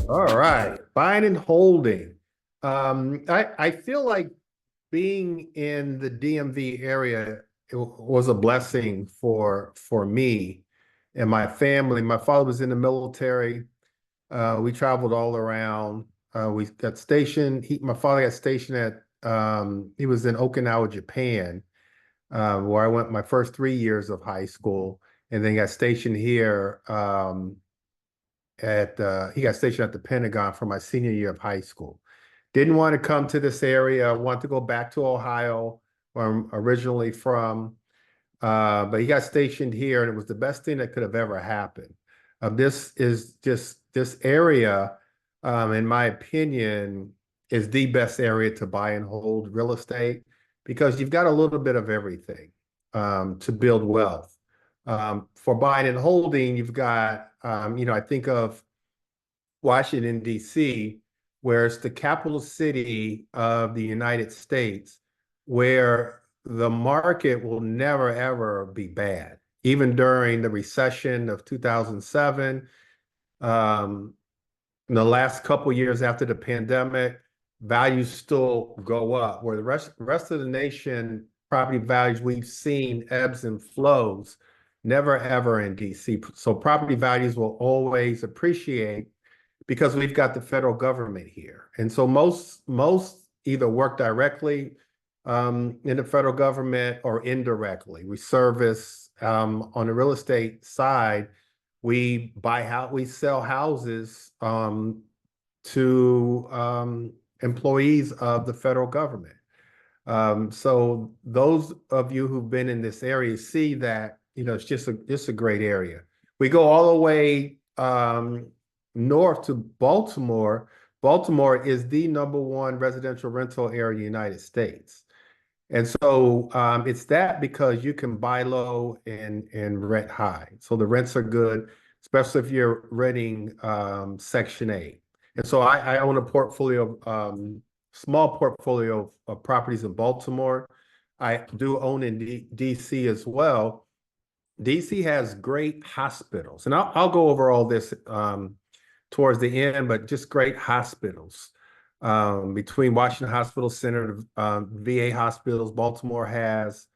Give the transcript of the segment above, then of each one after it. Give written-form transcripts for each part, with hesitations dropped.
All right, buying and holding. I feel like being in the DMV area was a blessing for me and my family. My father was in the military. We traveled all around. We got stationed. My father got stationed at he was in Okinawa, Japan, where I went my first 3 years of high school, and then got stationed here at he got stationed at the Pentagon for my senior year of high school. Didn't want to come to this area. Want to go back to Ohio, where I'm originally from. But he got stationed here, and it was the best thing that could have ever happened. This is just this area, in my opinion, is the best area to buy and hold real estate because you've got a little bit of everything to build wealth. For buying and holding, you've got, I think of Washington, D.C., where it's the capital city of the United States, where the market will never, ever be bad. Even during the recession of 2007, um, in the last couple years after the pandemic, values still go up. Where the rest of the nation, property values we've seen ebbs and flows, never ever in DC. So property values will always appreciate because we've got the federal government here. And so most either work directly in the federal government or indirectly. We service on the real estate side. We sell houses to employees of the federal government. So those of you who've been in this area see that, it's just a great area. We go all the way north to Baltimore. Baltimore is the #1 residential rental area in the United States. And so it's that because you can buy low and rent high. So the rents are good, especially if you're renting Section 8. And so I own a small portfolio of properties in Baltimore. I do own in DC as well. DC has great hospitals, and I'll go over all this towards the end, but just great hospitals. Between Washington Hospital Center, VA hospitals, Baltimore has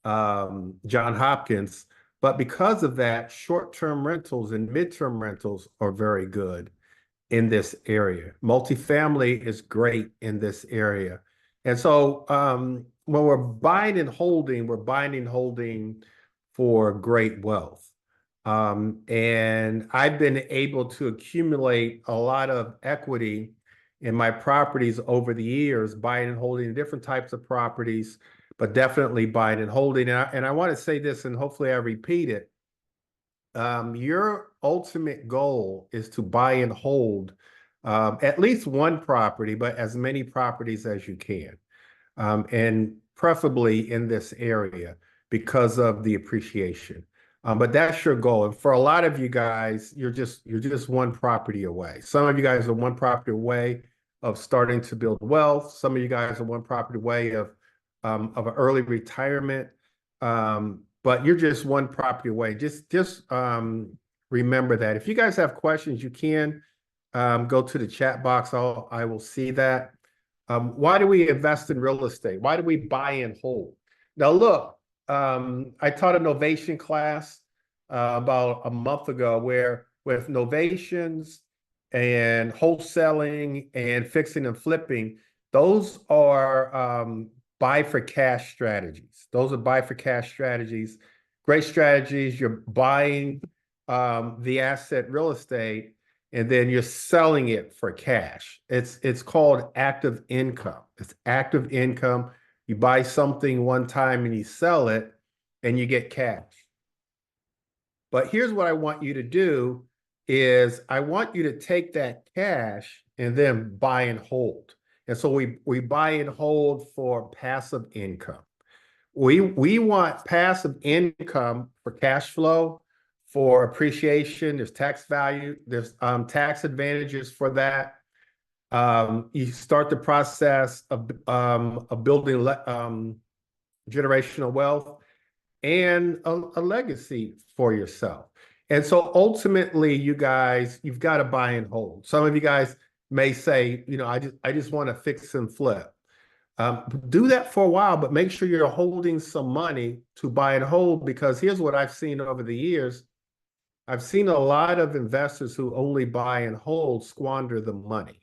John Hopkins. But because of that, short-term rentals and midterm rentals are very good in this area. Multifamily is great in this area. And so when we're buying and holding, we're buying and holding for great wealth. And I've been able to accumulate a lot of equity in my properties over the years, buying and holding different types of properties, but definitely buying and holding. And I want to say this, and hopefully I repeat it. Your ultimate goal is to buy and hold at least one property, but as many properties as you can, and preferably in this area because of the appreciation. But that's your goal. And for a lot of you guys, you're just one property away. Some of you guys are one property away of starting to build wealth. Some of you guys are one property away of an early retirement. But you're just one property away. Just remember that. If you guys have questions, you can go to the chat box. I will see that. Why do we invest in real estate? Why do we buy and hold? Now, look, I taught a novation class about a month ago where with novations and wholesaling and fixing and flipping, those are buy for cash strategies. Those are buy for cash strategies. Great strategies. You're buying the asset real estate and then you're selling it for cash. It's called active income. It's active income. You buy something one time and you sell it and you get cash. But here's what I want you to do is I want you to take that cash and then buy and hold. And so we buy and hold for passive income. We want passive income for cash flow, for appreciation. There's tax value. There's tax advantages for that. You start the process of building generational wealth and a legacy for yourself. And so ultimately, you guys, you've got to buy and hold. Some of you guys may say, I just want to fix and flip. Do that for a while, but make sure you're holding some money to buy and hold, because here's what I've seen over the years. I've seen a lot of investors who only buy and hold squander the money.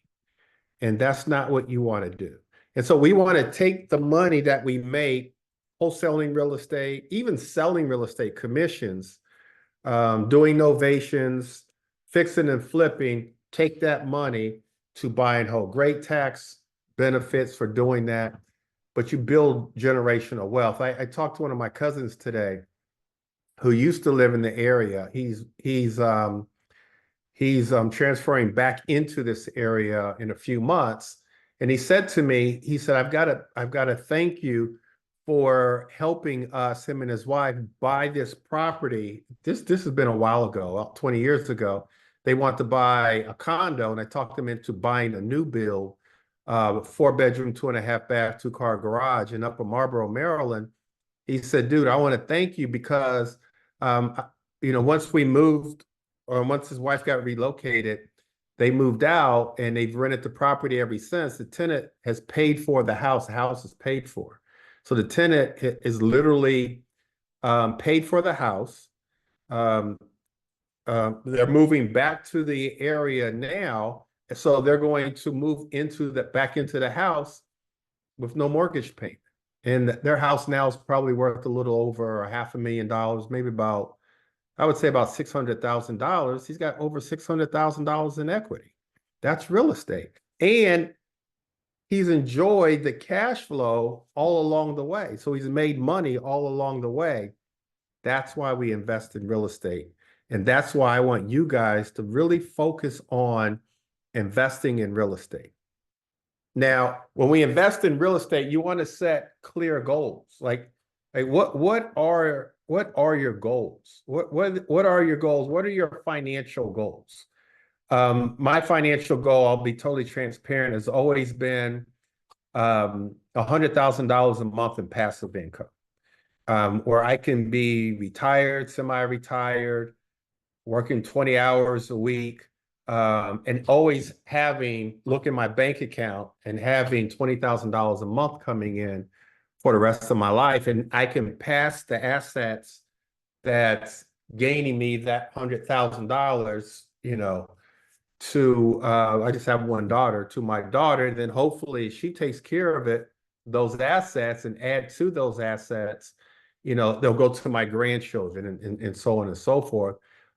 And that's not what you want to do. And so we want to take the money that we make wholesaling real estate, even selling real estate commissions, doing novations, fixing and flipping, take that money to buy and hold. Great tax benefits for doing that, but you build generational wealth. I talked to one of my cousins today who used to live in the area. He's transferring back into this area in a few months. And he said to me, he said, I've got to thank you for helping us, him and his wife, buy this property. This has been a while ago, about 20 years ago. They want to buy a condo, and I talked them into buying a new build, 4-bedroom, 2.5 bath, 2-car garage in Upper Marlboro, Maryland. He said, dude, I want to thank you because, once we moved, or once his wife got relocated, they moved out and they've rented the property ever since. The tenant has paid for the house. The house is paid for. So the tenant is literally paid for the house. They're moving back to the area now. So they're going to move back into the house with no mortgage payment. And their house now is probably worth a little over $500,000, maybe I would say about $600,000. He's got over $600,000 in equity. That's real estate. And he's enjoyed the cash flow all along the way. So he's made money all along the way. That's why we invest in real estate. And that's why I want you guys to really focus on investing in real estate. Now, when we invest in real estate, you want to set clear goals. Like what are your goals? What are your goals? What are your financial goals? My financial goal, I'll be totally transparent, has always been $100,000 a month in passive income, where I can be retired, semi-retired, working 20 hours a week, and always look in my bank account and having $20,000 a month coming in for the rest of my life. And I can pass the assets that's gaining me that $100,000, to, I just have one daughter, to my daughter. Then hopefully she takes care of those assets, and add to those assets, they'll go to my grandchildren, and so on and so forth.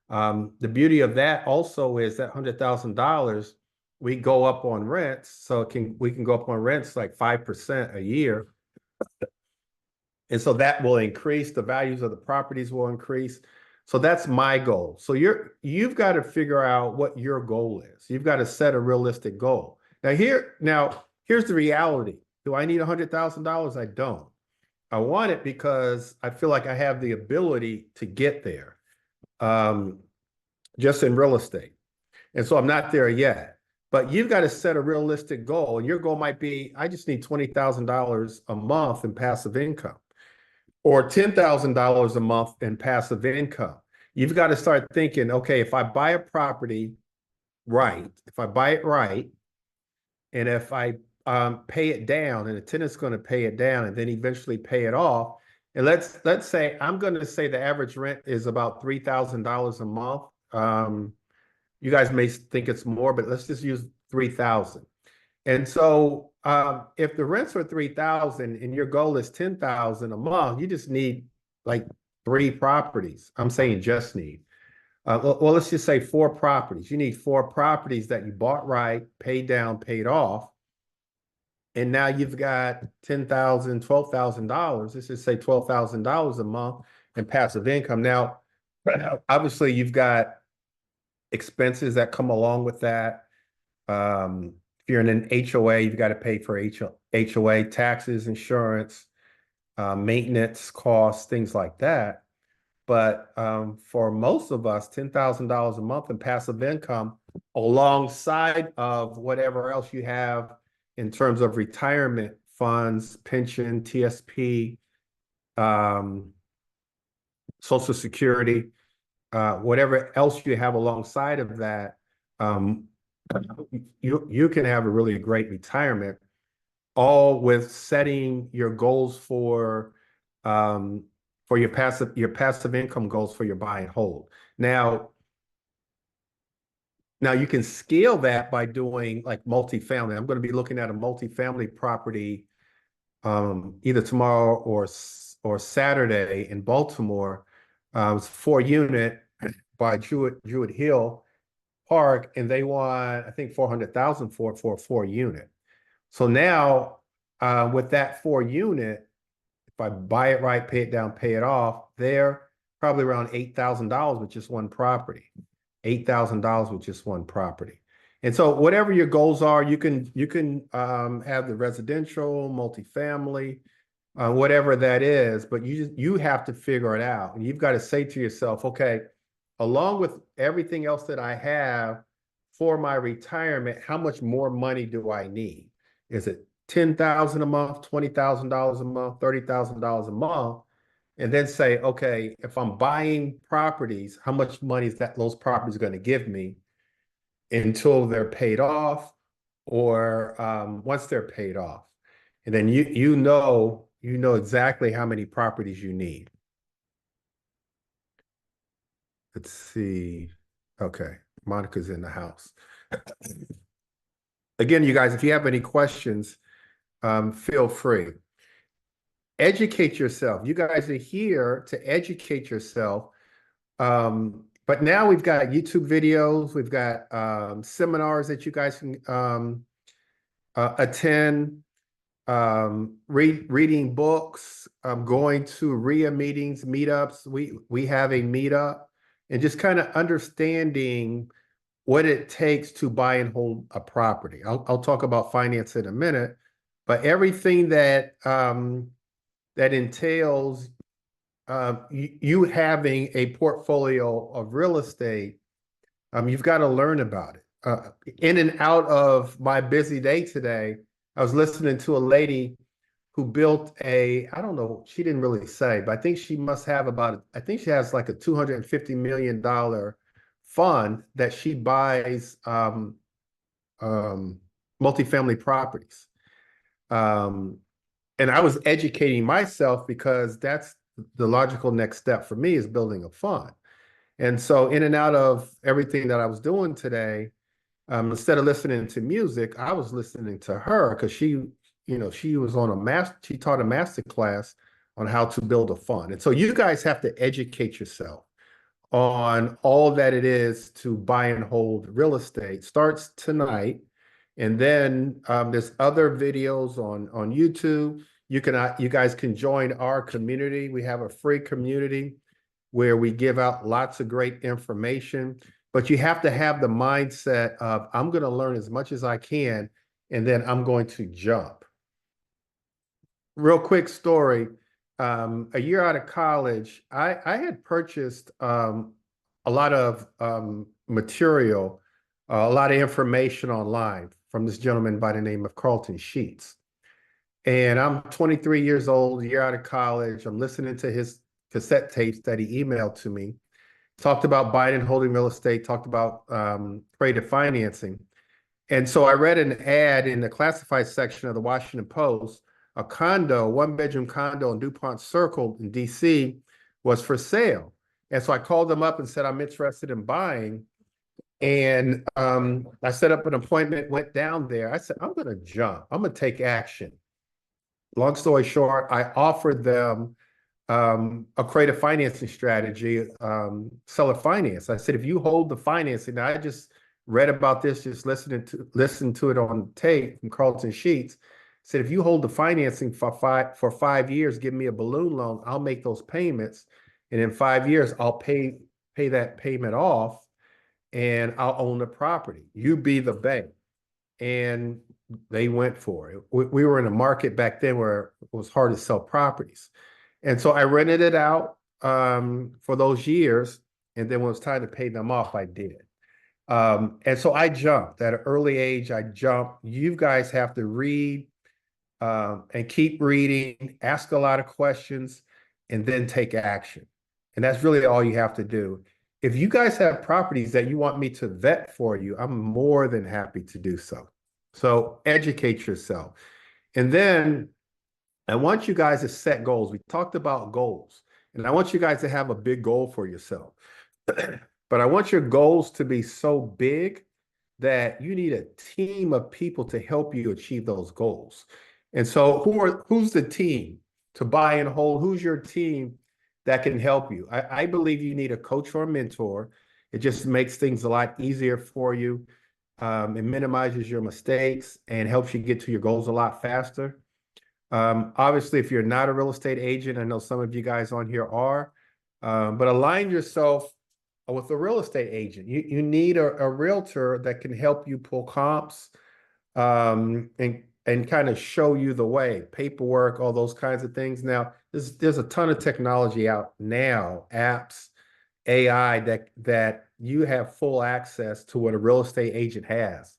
The beauty of that also is that $100,000, we go up on rents. So we can go up on rents like 5% a year. And so that will increase, the values of the properties will increase. So that's my goal. So you've got to figure out what your goal is. You've got to set a realistic goal. Here's the reality. Do I need $100,000? I don't. I want it because I feel like I have the ability to get there, just in real estate. And so I'm not there yet. But you've got to set a realistic goal. And your goal might be, I just need $20,000 a month in passive income, or $10,000 a month in passive income. You've got to start thinking, okay, if I buy a property right, and if I pay it down, and the tenant's going to pay it down and then eventually pay it off. And let's say, I'm going to say the average rent is about $3,000 a month. You guys may think it's more, but let's just use 3,000. And so if the rents are 3,000 and your goal is 10,000 a month, you just need like 3 properties. I'm saying just need. Well, let's just say 4 properties. You need 4 properties that you bought right, paid down, paid off. And now you've got $10,000, $12,000. Let's just say $12,000 a month in passive income. Now, obviously, you've got expenses that come along with that. If you're in an HOA, you've got to pay for HOA taxes, insurance, maintenance costs, things like that. But for most of us, $10,000 a month in passive income, alongside of whatever else you have in terms of retirement funds, pension, TSP, Social Security, whatever else you have alongside of that, um, you can have a really great retirement, all with setting your goals um, for your passive income goals for your buy and hold. Now, now you can scale that by doing like multifamily. I'm going to be looking at a multifamily property either tomorrow or Saturday in Baltimore. It's 4 unit by Druid Hill Park, and they want, I think, 400,000 for a 4 unit. So now, with that 4 unit, if I buy it right, pay it down, pay it off, they're probably around $8,000 with just one property. $8,000 with just one property. And so whatever your goals are, you can have the residential, multifamily, whatever that is, but you have to figure it out. And you've got to say to yourself, okay, along with everything else that I have for my retirement, how much more money do I need? Is it 10,000 a month, $20,000 a month, $30,000 a month? And then say, okay, if I'm buying properties, how much money is those properties going to give me until they're paid off, or once they're paid off? And then you know exactly how many properties you need. Let's see. Okay, Monica's in the house. Again, you guys, if you have any questions, feel free. Educate yourself. You guys are here to educate yourself. But now we've got YouTube videos, we've got seminars that you guys can attend, reading books, going to RIA meetings, meetups. We have a meetup, and just kind of understanding what it takes to buy and hold a property. I'll talk about finance in a minute, but everything that that entails you having a portfolio of real estate, you've got to learn about it. In and out of my busy day today, I was listening to a lady who built I don't know, she didn't really say, but I think she must have I think she has like a $250 million fund that she buys multifamily properties. And I was educating myself because that's the logical next step for me, is building a fund. And so in and out of everything that I was doing today, instead of listening to music, I was listening to her, because she was she taught a master class on how to build a fund. And so you guys have to educate yourself on all that it is to buy and hold real estate. Starts tonight. And then there's other videos on YouTube. You guys can join our community. We have a free community where we give out lots of great information, but you have to have the mindset of, I'm going to learn as much as I can, and then I'm going to jump. Real quick story. A year out of college, I had purchased a lot of material, a lot of information online from this gentleman by the name of Carlton Sheets. And I'm 23 years old, a year out of college. I'm listening to his cassette tapes that he emailed to me. Talked about buying and holding real estate, talked about creative financing. And so I read an ad in the classified section of the Washington Post. A condo, one-bedroom condo in DuPont Circle in DC, was for sale. And so I called them up and said, I'm interested in buying. And I set up an appointment, went down there. I said, I'm going to jump. I'm going to take action. Long story short, I offered them a creative financing strategy, seller finance. I said, if you hold the financing, now I just read about this, just listened to it on tape from Carlton Sheets. Said, if you hold the financing for 5 years, give me a balloon loan, I'll make those payments. And in 5 years, I'll pay that payment off, and I'll own the property. You be the bank. And they went for it. We were in a market back then where it was hard to sell properties. And so I rented it out for those years. And then when it was time to pay them off, I did. And so I jumped at an early age. I jumped. You guys have to read and keep reading, ask a lot of questions, and then take action. And that's really all you have to do. if you guys have properties that you want me to vet for you, I'm more than happy to do so. So educate yourself. And then I want you guys to set goals. We talked about goals, and I want you guys to have a big goal for yourself. But I want your goals to be so big that you need a team of people to help you achieve those goals. And so who's the team to buy and hold? Who's your team that can help you? I believe you need a coach or a mentor. It just makes things a lot easier for you. It minimizes your mistakes and helps you get to your goals a lot faster. Obviously, if you're not a real estate agent, I know some of you guys on here are, but align yourself with a real estate agent. You need a realtor that can help you pull comps, and kind of show you the way, paperwork, all those kinds of things. Now, there's a ton of technology out now, apps, AI that you have full access to what a real estate agent has,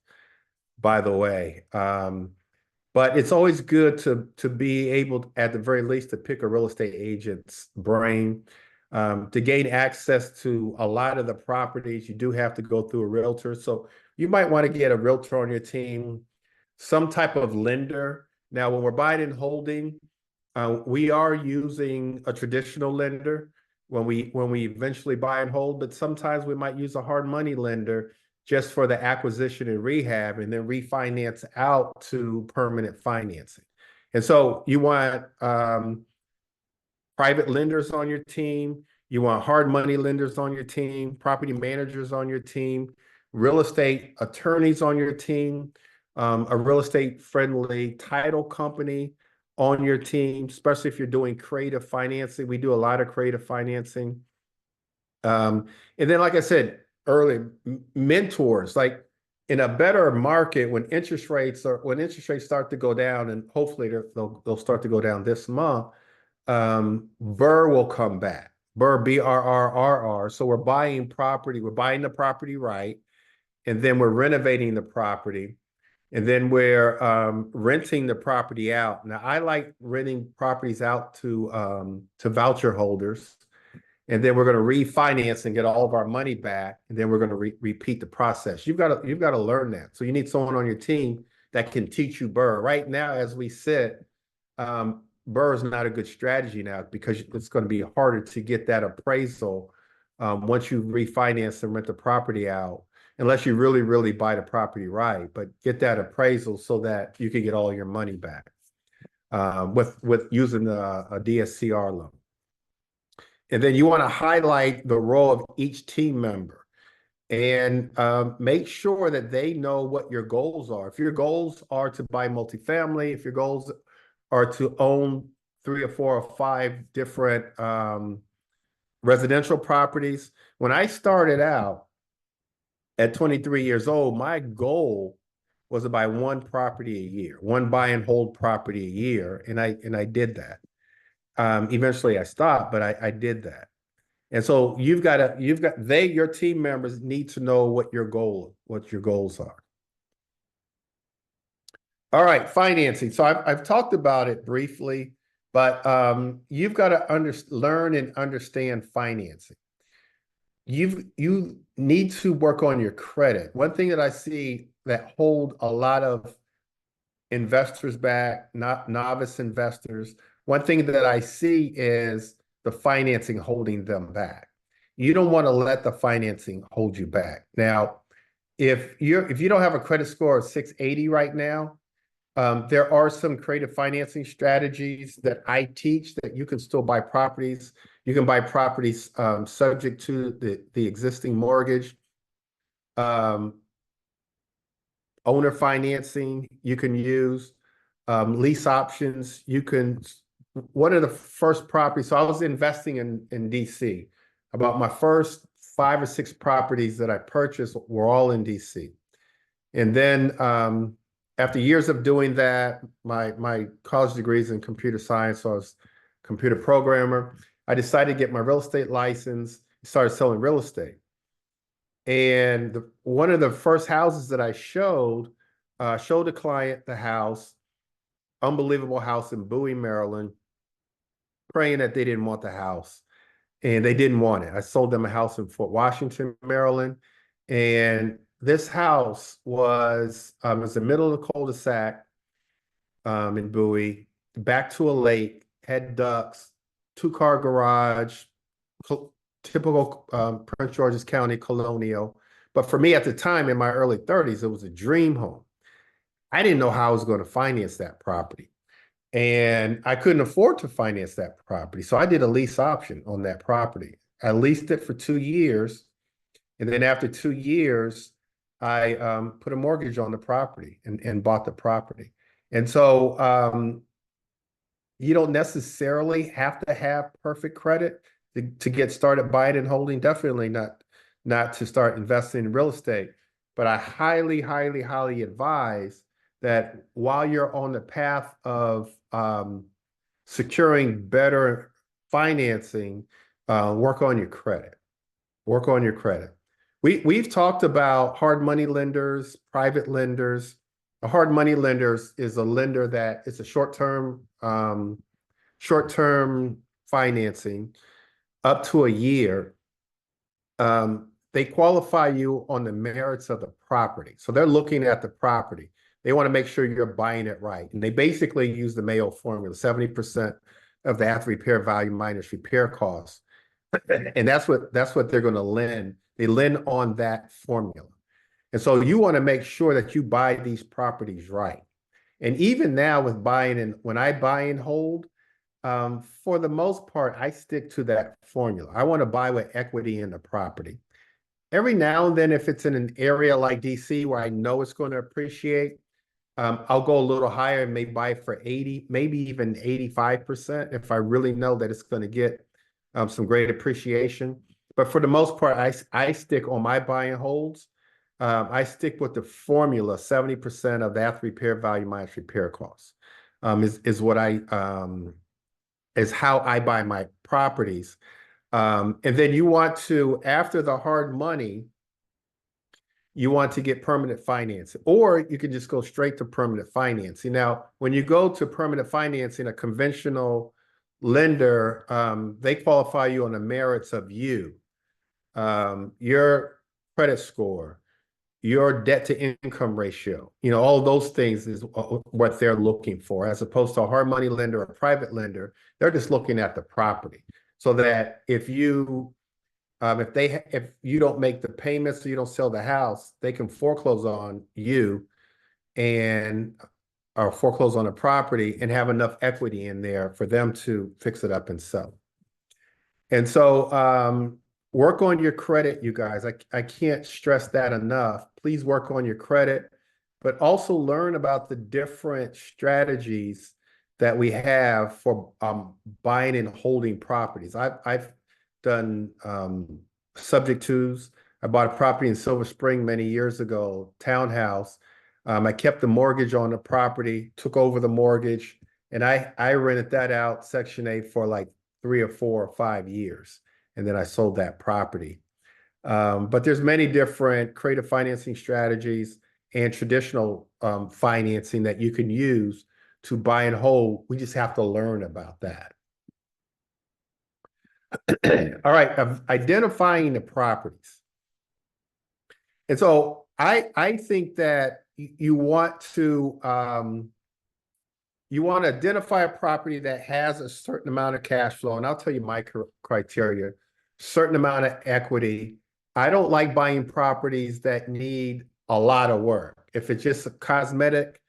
by the way. But it's always good to be able, at the very least, to pick a real estate agent's brain. To gain access to a lot of the properties, you do have to go through a realtor. So you might want to get a realtor on your team, some type of lender. Now, when we're buying and holding, we are using a traditional lender when we eventually buy and hold, but sometimes we might use a hard money lender just for the acquisition and rehab, and then refinance out to permanent financing. And so you want private lenders on your team, you want hard money lenders on your team, property managers on your team, real estate attorneys on your team, a real estate friendly title company on your team, especially if you're doing creative financing. We do a lot of creative financing. And then, like I said earlier, mentors, like in a better market, when interest rates start to go down, and hopefully they'll start to go down this month, Burr will come back. Burr, BRRRR. So we're buying the property right, and then we're renovating the property, and then we're renting the property out. Now, I like renting properties out to voucher holders, and then we're going to refinance and get all of our money back, and then we're going to repeat the process. You've got to learn that. So you need someone on your team that can teach you Burr. Right now, as we sit, Burr is not a good strategy now because it's going to be harder to get that appraisal once you refinance and rent the property out, unless you really, really buy the property right. But get that appraisal so that you can get all your money back with using a DSCR loan. And then you want to highlight the role of each team member and make sure that they know what your goals are. If your goals are to buy multifamily, if your goals are to own 3 or 4 or 5 different residential properties. When I started out at 23 years old, my goal was to buy one property a year, one buy and hold property a year, and I did that. Eventually I stopped, but I did that. And so your team members need to know what your goals are. All right, financing. So I've talked about it briefly, but you've got to learn and understand financing. You need to work on your credit. One thing that I see that hold a lot of investors back, not novice investors, one thing that I see is the financing holding them back. You don't want to let the financing hold you back. Now, if you don't have a credit score of 680 right now, there are some creative financing strategies that I teach that you can still buy properties. You can buy properties subject to the existing mortgage. Owner financing you can use, lease options. One of the first properties, so I was investing in DC. About my first 5 or 6 properties that I purchased were all in DC. And then after years of doing that, my college degree is in computer science, so I was a computer programmer. I decided to get my real estate license, started selling real estate. And one of the first houses that I showed a client the house, unbelievable house in Bowie, Maryland, praying that they didn't want the house. and they didn't want it. I sold them a house in Fort Washington, Maryland, and this house was in the middle of the cul-de-sac in Bowie, back to a lake, had ducks, two-car garage, typical Prince George's County colonial. But for me at the time in my early 30s, it was a dream home. I didn't know how I was going to finance that property. And I couldn't afford to finance that property. So I did a lease option on that property. I leased it for 2 years. And then after 2 years, I put a mortgage on the property and bought the property. And so you don't necessarily have to have perfect credit to get started buying and holding. Definitely not to start investing in real estate. But I highly, highly, highly advise that while you're on the path of securing better financing, work on your credit. Work on your credit. We've talked about hard money lenders, private lenders. A hard money lender is a lender that it's a short-term financing up to a year. They qualify you on the merits of the property. So they're looking at the property. They want to make sure you're buying it right. And they basically use the Mayo formula, 70% of the after repair value minus repair costs. And that's what they're going to lend. They lend on that formula. And so you want to make sure that you buy these properties right. And even now with when I buy and hold, for the most part, I stick to that formula. I want to buy with equity in the property. Every now and then, if it's in an area like DC where I know it's going to appreciate, I'll go a little higher and maybe buy for 80, maybe even 85% if I really know that it's going to get some great appreciation. But for the most part, I stick on my buy and holds. I stick with the formula, 70% of the after repair value minus repair costs, is how I buy my properties. And then you want to, after the hard money, you want to get permanent financing, or you can just go straight to permanent financing. Now, when you go to permanent financing, a conventional lender, they qualify you on the merits of your credit score, your debt to income ratio, all those things is what they're looking for, as opposed to a hard money lender or a private lender. They're just looking at the property, so that if you don't make the payments or you don't sell the house, they can foreclose on you or foreclose on a property and have enough equity in there for them to fix it up and sell. And so work on your credit, you guys. I can't stress that enough. Please work on your credit, but also learn about the different strategies that we have for buying and holding properties. I've done subject twos. I bought a property in Silver Spring many years ago, townhouse. I kept the mortgage on the property, took over the mortgage, and I rented that out, Section 8, for like 3 or 4 or 5 years. And then I sold that property. But there's many different creative financing strategies and traditional financing that you can use to buy and hold. We just have to learn about that. All right, identifying the properties. And so I think that you want to identify a property that has a certain amount of cash flow. And I'll tell you my criteria: certain amount of equity. I don't like buying properties that need a lot of work. If it's just a cosmetic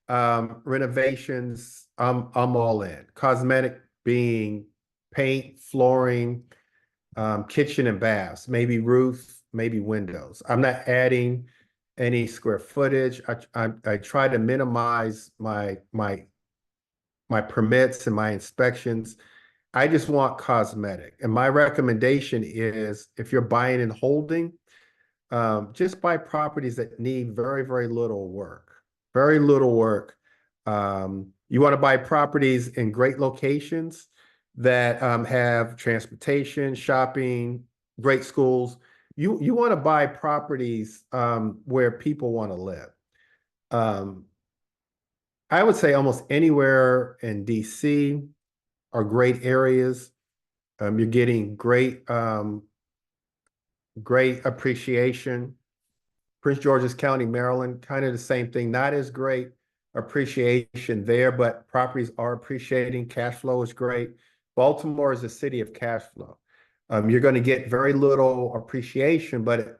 renovations, I'm all in. Cosmetic being paint, flooring, kitchen and baths, maybe roof, maybe windows. I'm not adding any square footage. I try to minimize my permits and my inspections. I just want cosmetic. And my recommendation is, if you're buying and holding, just buy properties that need very, very little work. Very little work. You want to buy properties in great locations that have transportation, shopping, great schools. You want to buy properties where people want to live. I would say almost anywhere in DC are great areas. You're getting great appreciation. Prince George's County, Maryland, kind of the same thing. Not as great appreciation there, but properties are appreciating. Cash flow is great. Baltimore is a city of cash flow. You're going to get very little appreciation, but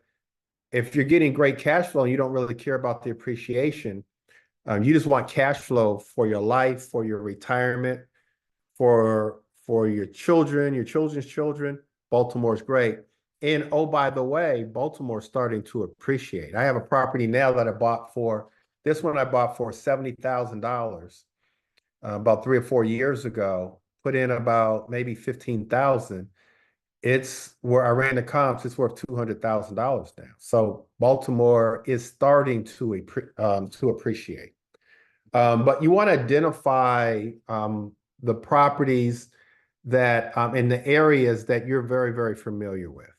if you're getting great cash flow and you don't really care about the appreciation, you just want cash flow for your life, for your retirement, for your children, your children's children. Baltimore's great. And oh, by the way, Baltimore's starting to appreciate. I have a property now that I bought for, this one I bought for $70,000 about 3 or 4 years ago, put in about maybe 15,000. It's where I ran the comps, it's worth $200,000 now. So Baltimore is starting to appreciate. But you want to identify the properties that in the areas that you're very, very familiar with,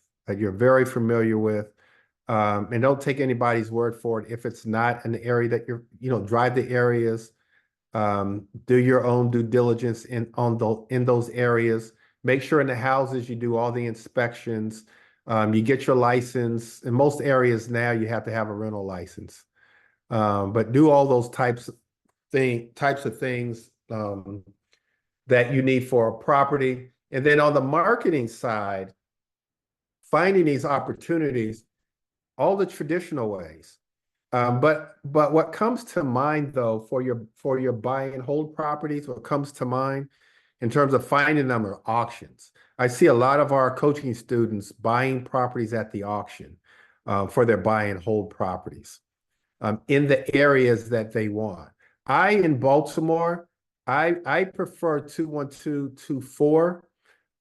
and don't take anybody's word for it. If it's not an area that drive the areas, do your own due diligence in those areas. Make sure in the houses you do all the inspections. You get your license. In most areas now, you have to have a rental license. But do all those types of things that you need for a property. And then on the marketing side, finding these opportunities, all the traditional ways. But what comes to mind though for your buy and hold properties, what comes to mind in terms of finding them are auctions. I see a lot of our coaching students buying properties at the auction for their buy and hold properties in the areas that they want. In Baltimore, I prefer 21224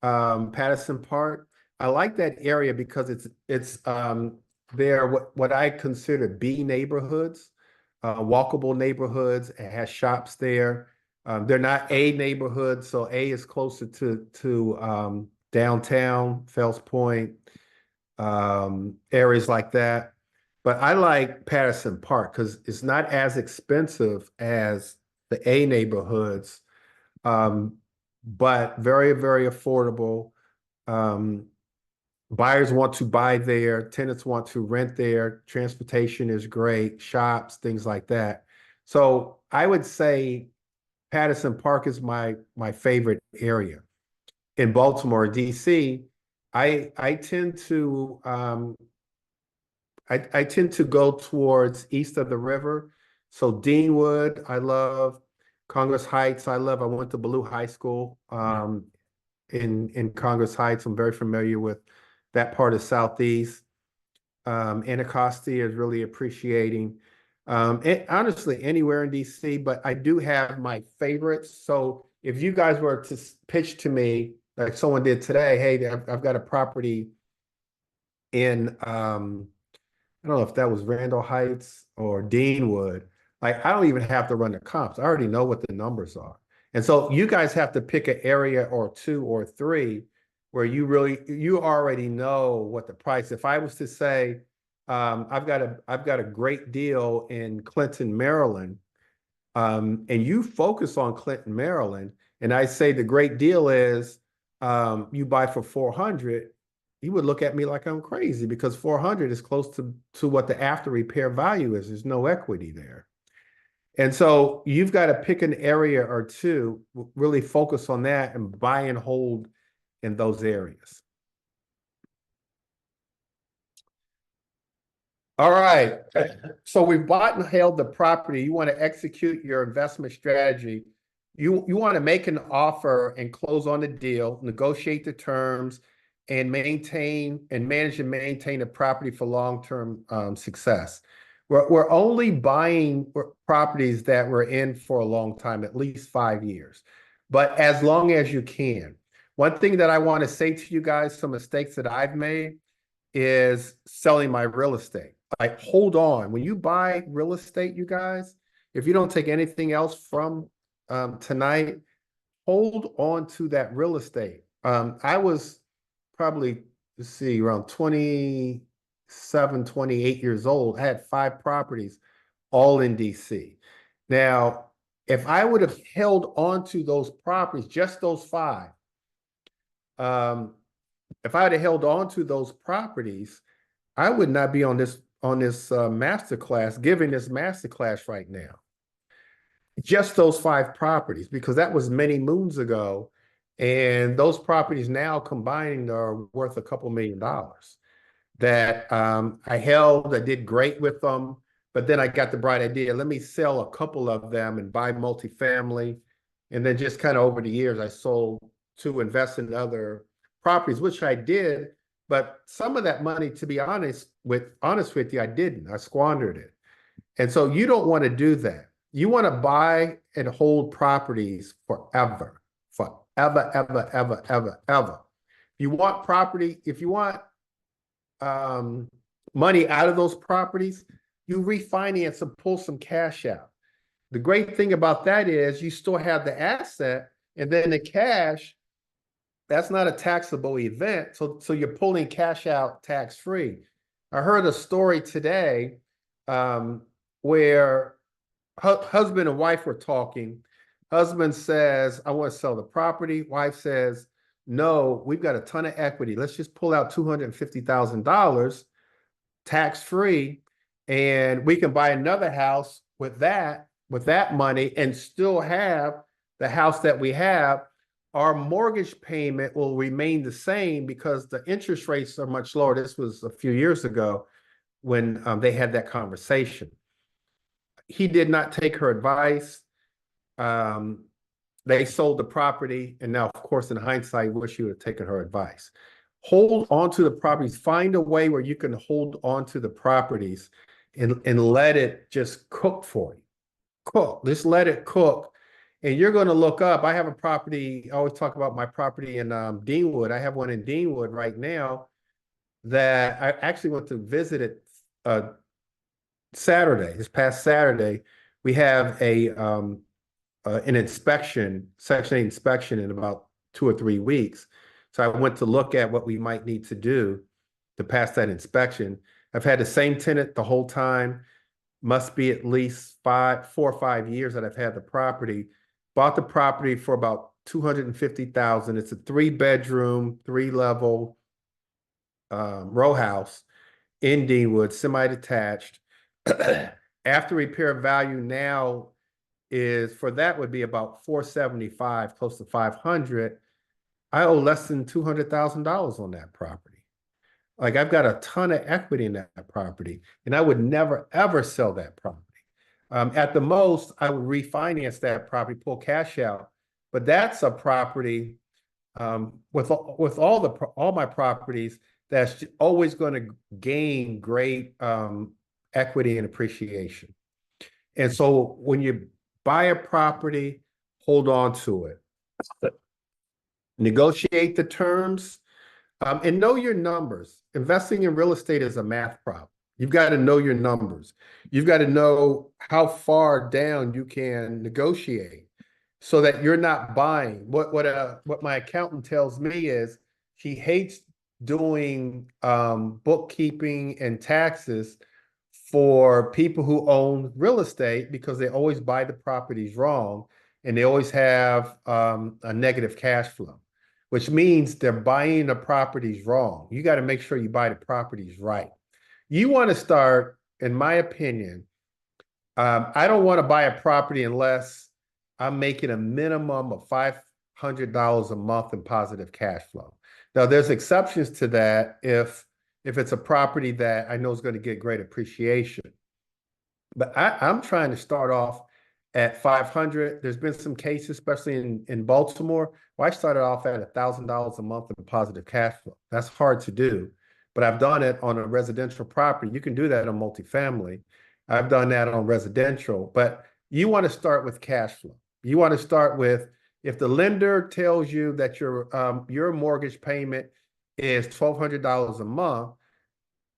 Patterson Park. I like that area because it's they're what I consider B neighborhoods, walkable neighborhoods. It has shops there. They're not A neighborhoods, so A is closer to downtown, Fells Point, areas like that. But I like Patterson Park because it's not as expensive as the A neighborhoods, but very, very affordable. Buyers want to buy there, tenants want to rent there, transportation is great, shops, things like that. So I would say Patterson Park is my favorite area. In Baltimore, DC, I tend to I tend to go towards east of the river. So Deanwood, I love. Congress Heights, I love. I went to Ballou High School in Congress Heights. I'm very familiar with that part of Southeast. Anacostia is really appreciating. Honestly, anywhere in DC, but I do have my favorites. So if you guys were to pitch to me, like someone did today, hey, I've got a property in I don't know if that was Randall Heights or Deanwood. Like, I don't even have to run the comps. I already know what the numbers are. And so you guys have to pick an area or two or three where you already know what the price. If I was to say, I've got a great deal in Clinton, Maryland, and you focus on Clinton, Maryland, and I say the great deal is you buy for 400, you would look at me like I'm crazy because 400 is close to what the after repair value is. There's no equity there. And so you've got to pick an area or two, really focus on that and buy and hold in those areas. All right. So we've bought and held the property. You want to execute your investment strategy. You want to make an offer and close on the deal, negotiate the terms, and manage and maintain a property for long-term success. We're only buying properties that we're in for a long time, at least 5 years, but as long as you can. One thing that I want to say to you guys, some mistakes that I've made is selling my real estate. Like, hold on. When you buy real estate, you guys, if you don't take anything else from tonight, hold on to that real estate. I was probably, let's see, around 27, 28 years old. I had 5 properties, all in DC. Now, if I would have held on to those properties, just those 5, if I had held on to those properties, I would not be on this master class, giving this master class right now. Just those 5 properties, because that was many moons ago. And those properties now combined are worth a couple $1,000,000 that I held. I did great with them. But then I got the bright idea, let me sell a couple of them and buy multifamily. And then just kind of over the years, I sold to invest in other properties, which I did. But some of that money, to be honest with you, I didn't. I squandered it. And so you don't want to do that. You want to buy and hold properties forever, ever. You want property, if you want money out of those properties, you refinance and pull some cash out. The great thing about that is you still have the asset, and then the cash, that's not a taxable event. So you're pulling cash out tax-free. I heard a story today where husband and wife were talking. Husband says, I want to sell the property. Wife says, no, we've got a ton of equity. Let's just pull out $250,000 tax-free, and we can buy another house with that money and still have the house that we have. Our mortgage payment will remain the same because the interest rates are much lower. This was a few years ago when they had that conversation. He did not take her advice. They sold the property, and now, of course, in hindsight, wish he would have taken her advice. Hold on to the properties. Find a way where you can hold on to the properties and let it just cook for you. Cook. Just let it cook. And you're going to look up. I have a property. I always talk about my property in Deanwood. I have one in Deanwood right now that I actually went to visit it Saturday. This past Saturday, we have an inspection, Section 8 inspection in about 2 or 3 weeks. So I went to look at what we might need to do to pass that inspection. I've had the same tenant the whole time. Must be at least 4 or 5 years that I've had the property. Bought the property for about $250,000. It's a 3-bedroom, 3-level row house in Deanwood, semi-detached. After repair value now is, for that would be about $475, close to $500. I owe less than $200,000 on that property. Like, I've got a ton of equity in that property, and I would never, ever sell that property. At the most, I would refinance that property, pull cash out. But that's a property with all my properties that's always going to gain great equity and appreciation. And so when you buy a property, hold on to it. Negotiate the terms, and know your numbers. Investing in real estate is a math problem. You've got to know your numbers. You've got to know how far down you can negotiate so that you're not buying. What my accountant tells me is she hates doing bookkeeping and taxes for people who own real estate because they always buy the properties wrong and they always have a negative cash flow, which means they're buying the properties wrong. You got to make sure you buy the properties right. You want to start, in my opinion, I don't want to buy a property unless I'm making a minimum of $500 a month in positive cash flow. Now, there's exceptions to that if it's a property that I know is going to get great appreciation. But I'm trying to start off at 500. There's been some cases, especially in Baltimore, where I started off at $1,000 a month in positive cash flow. That's hard to do, but I've done it on a residential property. You can do that on multifamily. I've done that on residential, but you want to start with cash flow. You want to start with, if the lender tells you that your mortgage payment is $1,200 a month,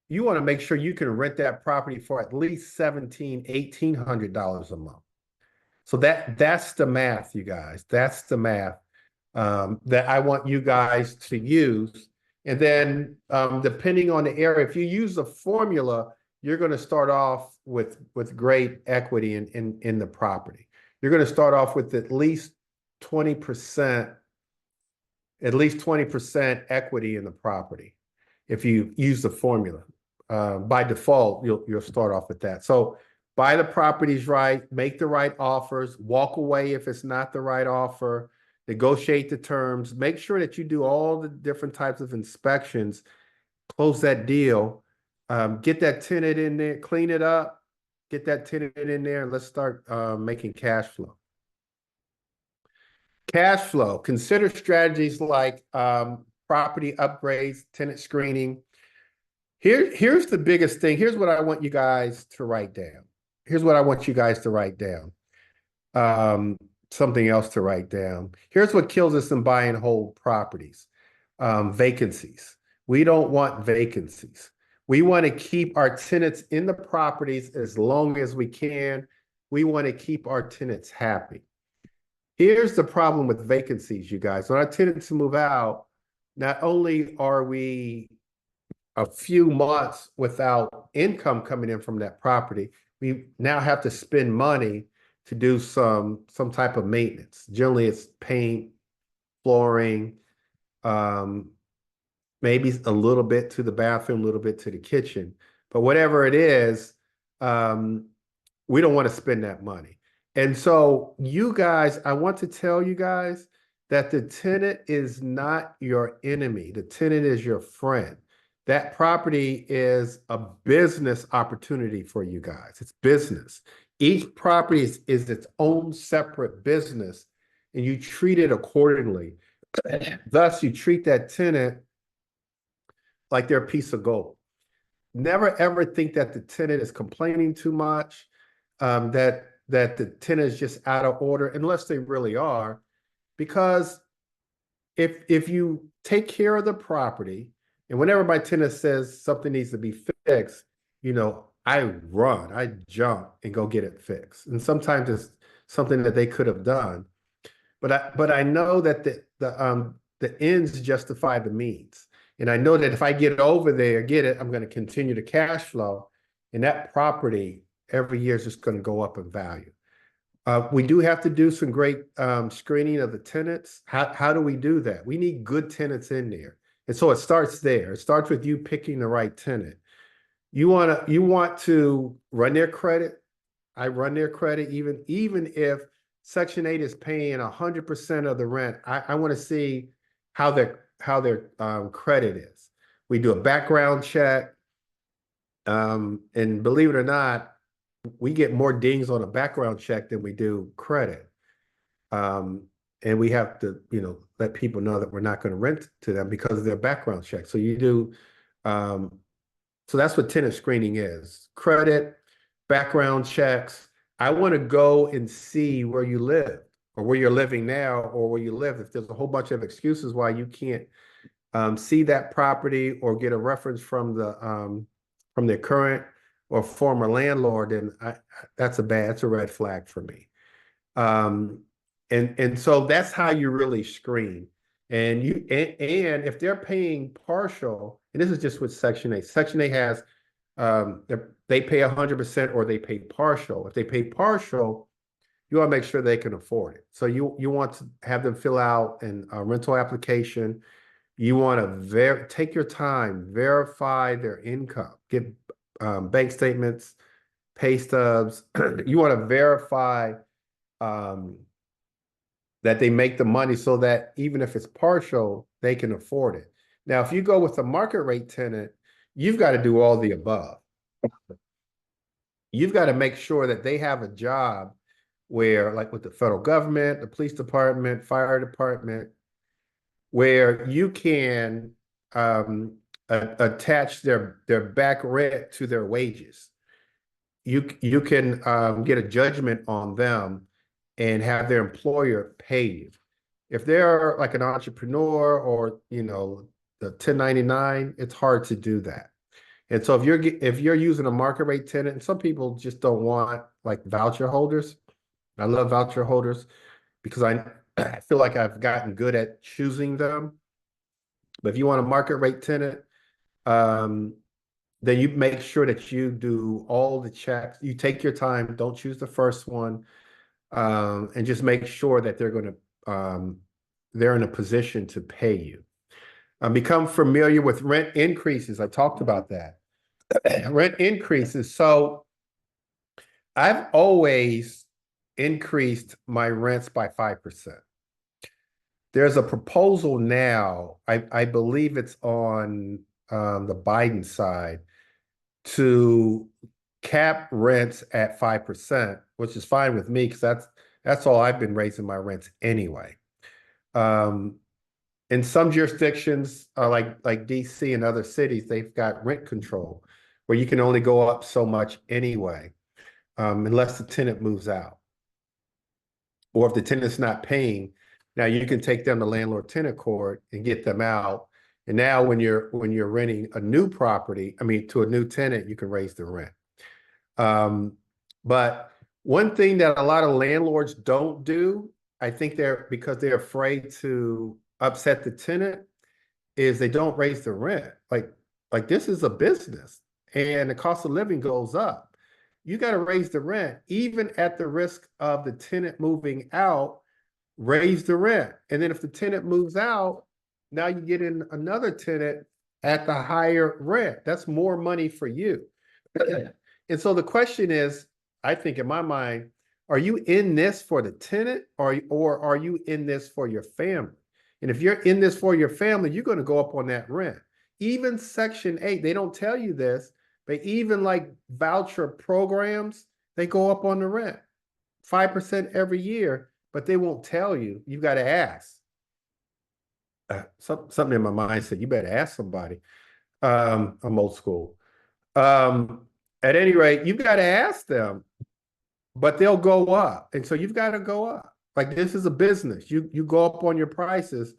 you want to make sure you can rent that property for at least $1,700, $1,800 a month. So that's the math, you guys. That's the math that I want you guys to use. And then depending on the area, if you use the formula, you're going to start off with great equity in the property. You're going to start off with at least 20%. at least 20% equity in the property. If you use the formula, by default, you'll start off with that. So buy the properties right, make the right offers, walk away if it's not the right offer, negotiate the terms, make sure that you do all the different types of inspections, close that deal, get that tenant in there, clean it up, get that tenant in there, and let's start making cash flow. Cash flow, consider strategies like property upgrades, tenant screening. Here's the biggest thing. Here's what I want you guys to write down. Here's what I want you guys to write down. Something else to write down. Here's what kills us in buy and hold properties. Vacancies. We don't want vacancies. We want to keep our tenants in the properties as long as we can. We want to keep our tenants happy. Here's the problem with vacancies, you guys. When our tenants move out, not only are we a few months without income coming in from that property, we now have to spend money to do some type of maintenance. Generally, it's paint, flooring, maybe a little bit to the bathroom, a little bit to the kitchen. But whatever it is, we don't want to spend that money. And so you guys, I want to tell you guys that the tenant is not your enemy. The tenant is your friend. That property is a business opportunity for you guys. It's business. Each property is its own separate business, and you treat it accordingly. Thus, you treat that tenant like they're a piece of gold. Never ever think that the tenant is complaining too much, that the tenant is just out of order, unless they really are. Because if you take care of the property, and whenever my tenant says something needs to be fixed, I run, I jump and go get it fixed. And sometimes it's something that they could have done. But I know that the ends justify the means. And I know that if I get over there, get it, I'm going to continue to cash flow. And that property every year is just going to go up in value. We do have to do some great screening of the tenants. How do we do that? We need good tenants in there. And so it starts there. It starts with you picking the right tenant. You want to run their credit. I run their credit even if Section 8 is paying 100% of the rent. I want to see how their credit is. We do a background check. And believe it or not, we get more dings on a background check than we do credit. And we have to, let people know that we're not going to rent to them because of their background check. So you do, so that's what tenant screening is. Credit, background checks. I want to go and see where you live or where you're living now or where you live. If there's a whole bunch of excuses why you can't see that property or get a reference from their current or former landlord, then that's a red flag for me. And so that's how you really screen. And if they're paying partial, and this is just with Section 8. Section 8 has they pay 100% or they pay partial. If they pay partial, you want to make sure they can afford it. So you want to have them fill out a rental application. You want to take your time, verify their income, get bank statements, pay stubs. You want to verify that they make the money so that even if it's partial, they can afford it. Now, if you go with a market rate tenant, you've got to do all the above. You've got to make sure that they have a job where, like with the federal government, the police department, fire department, where you can attach their back rent to their wages. You can get a judgment on them and have their employer pay you. If they're like an entrepreneur or the 1099, it's hard to do that. And so if you're using a market rate tenant, and some people just don't want like voucher holders. I love voucher holders because I feel like I've gotten good at choosing them. But if you want a market rate tenant, then you make sure that you do all the checks. You take your time. Don't choose the first one. And just make sure that they're going to they're in a position to pay you. Become familiar with rent increases. I talked about that. Rent increases. So I've always increased my rents by 5%. There's a proposal now, I believe it's on the Biden side, to cap rents at 5%, which is fine with me because that's all I've been raising my rents anyway. Um, in some jurisdictions, like DC and other cities, they've got rent control where you can only go up so much anyway, unless the tenant moves out. Or if the tenant's not paying, now you can take them to landlord-tenant court and get them out. And now when you're renting a new property, I mean, to a new tenant, you can raise the rent. But one thing that a lot of landlords don't do, I think because they're afraid to upset the tenant, is they don't raise the rent. Like this is a business and the cost of living goes up. You got to raise the rent, even at the risk of the tenant moving out, raise the rent. And then if the tenant moves out, now you get in another tenant at the higher rent. That's more money for you. And so the question is, I think in my mind, are you in this for the tenant or are you in this for your family? And if you're in this for your family, you're going to go up on that rent. Even Section 8, they don't tell you this, but even like voucher programs, they go up on the rent 5% every year, but they won't tell you. You've got to ask. Something in my mind said, you better ask somebody. I'm old school. At any rate, you've got to ask them, but they'll go up. And so you've got to go up. Like this is a business. You go up on your prices.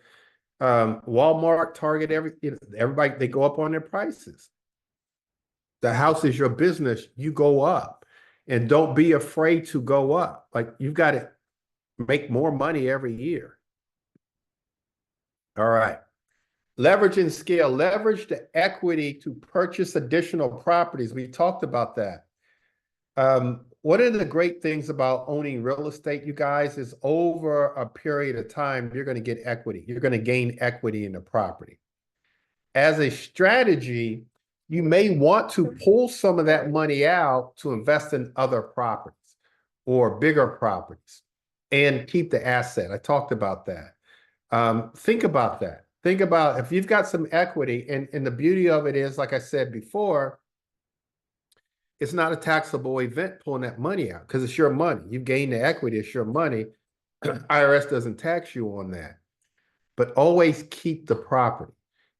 Walmart, Target, everybody, they go up on their prices. The house is your business. You go up and don't be afraid to go up. Like you've got to make more money every year. All right. Leverage and scale. Leverage the equity to purchase additional properties. We talked about that. One of the great things about owning real estate, you guys, is over a period of time, you're going to get equity. You're going to gain equity in the property. As a strategy, you may want to pull some of that money out to invest in other properties or bigger properties and keep the asset. I talked about that. Think about that. Think about if you've got some equity, and the beauty of it is, like I said before, it's not a taxable event pulling that money out because it's your money. You've gained the equity, it's your money. IRS doesn't tax you on that. But always keep the property.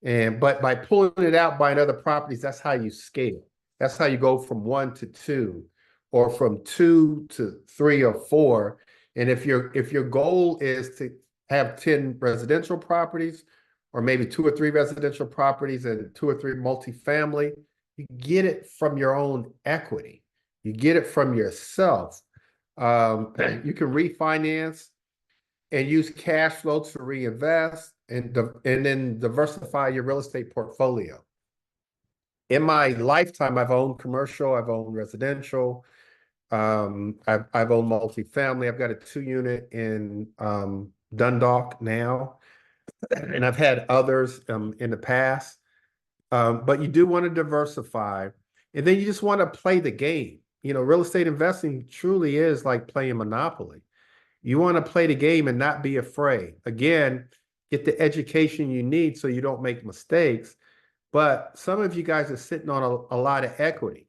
But by pulling it out, buying other properties, that's how you scale. That's how you go from 1 to 2, or from 2 to 3 or 4. And if your goal is to have 10 residential properties, or maybe 2 or 3 residential properties and 2 or 3 multifamily, you get it from your own equity. You get it from yourself. You can refinance and use cash flow to reinvest and then diversify your real estate portfolio. In my lifetime, I've owned commercial, I've owned residential, I've owned multifamily. I've got a 2-unit in Dundalk now, and I've had others in the past. But you do want to diversify, and then you just want to play the game. Real estate investing truly is like playing Monopoly. You want to play the game and not be afraid. Again, get the education you need so you don't make mistakes. But some of you guys are sitting on a lot of equity.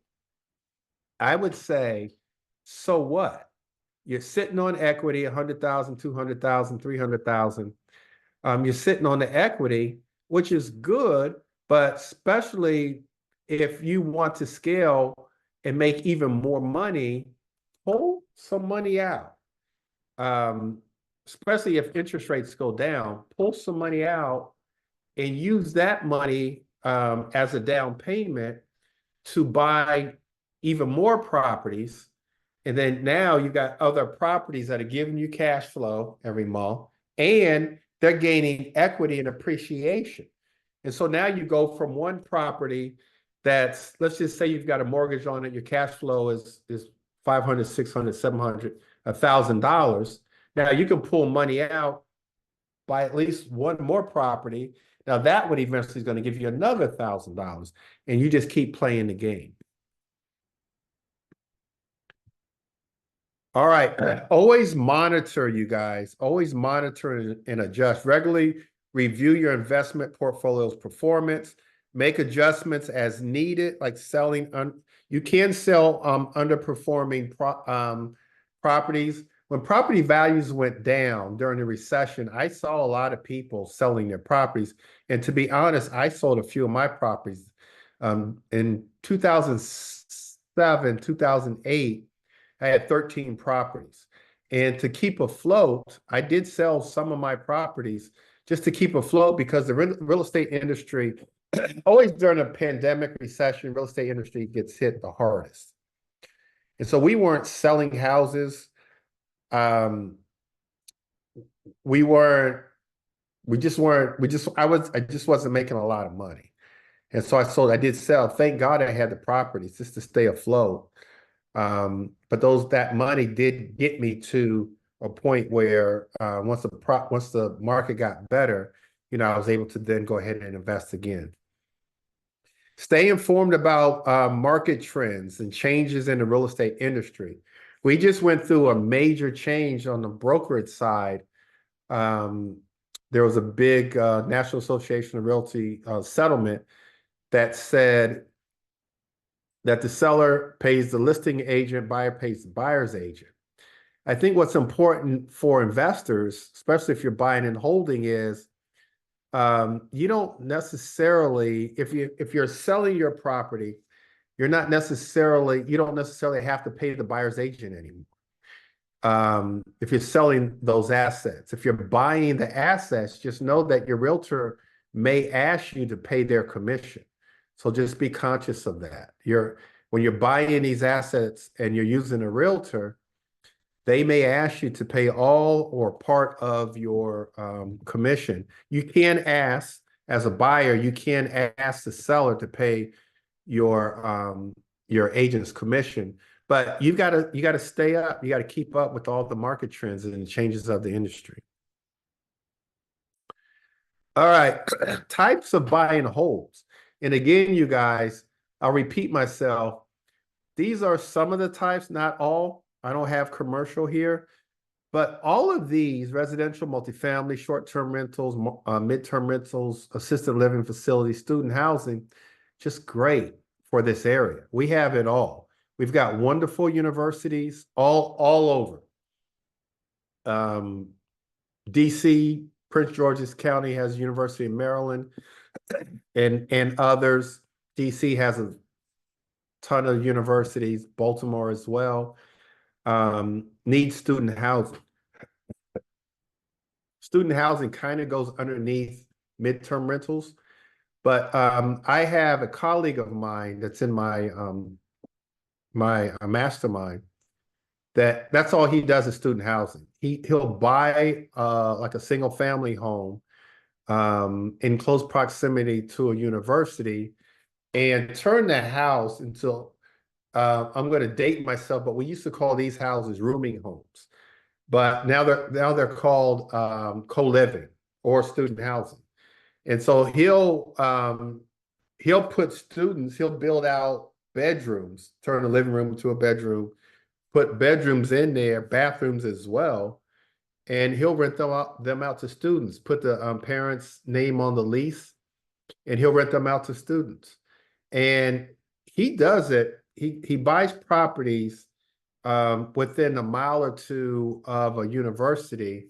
I would say, so what? You're sitting on equity, 100,000, 200,000, 300,000. You're sitting on the equity, which is good, but especially if you want to scale and make even more money, pull some money out. Especially if interest rates go down, pull some money out and use that money as a down payment to buy even more properties. And then now you've got other properties that are giving you cash flow every month, and they're gaining equity and appreciation. And so now you go from one property that's, let's just say you've got a mortgage on it, your cash flow is $500, $600, $700, $1,000. Now you can pull money out buy at least one more property. Now that one eventually is going to give you another $1,000, and you just keep playing the game. All right. Always monitor, you guys. Always monitor and adjust. Regularly review your investment portfolio's performance. Make adjustments as needed, like selling. You can sell underperforming properties. When property values went down during the recession, I saw a lot of people selling their properties. And to be honest, I sold a few of my properties in 2007, 2008. I had 13 properties. And to keep afloat, I did sell some of my properties just to keep afloat because the real estate industry, always during a pandemic recession, real estate industry gets hit the hardest. And so we weren't selling houses. We weren't, we just weren't, I just wasn't making a lot of money. And so I did sell. Thank God I had the properties just to stay afloat. But that money did get me to a point where once the market got better, I was able to then go ahead and invest again. Stay informed about market trends and changes in the real estate industry. We just went through a major change on the brokerage side. There was a big National Association of Realty settlement that said that the seller pays the listing agent, buyer pays the buyer's agent. I think what's important for investors, especially if you're buying and holding, is you don't necessarily, if you're selling your property, you don't necessarily have to pay the buyer's agent anymore. If you're selling those assets, if you're buying the assets, just know that your realtor may ask you to pay their commission. So just be conscious of that. When you're buying these assets and you're using a realtor, they may ask you to pay all or part of your commission. You can ask, as a buyer, you can ask the seller to pay your agent's commission, but you got to stay up. You got to keep up with all the market trends and the changes of the industry. All right, types of buy and holds. And again, you guys, I'll repeat myself. These are some of the types, not all. I don't have commercial here, but all of these, residential, multifamily, short-term rentals, mid-term rentals, assisted living facilities, student housing, just great for this area. We have it all. We've got wonderful universities all over. DC, Prince George's County has University of Maryland and others. DC has a ton of universities, Baltimore as well. Needs student housing. Student housing kind of goes underneath midterm rentals, but I have a colleague of mine that's in my mastermind that's all he does is student housing. He'll buy like a single family home in close proximity to a university and turn that house into I'm going to date myself, but we used to call these houses rooming homes, but now they're called co-living or student housing. And so he'll put students, he'll build out bedrooms, turn a living room into a bedroom, put bedrooms in there, bathrooms as well, and he'll rent them out to students, put the parents' name on the lease, and he'll rent them out to students. And he does it. He buys properties within a mile or two of a university,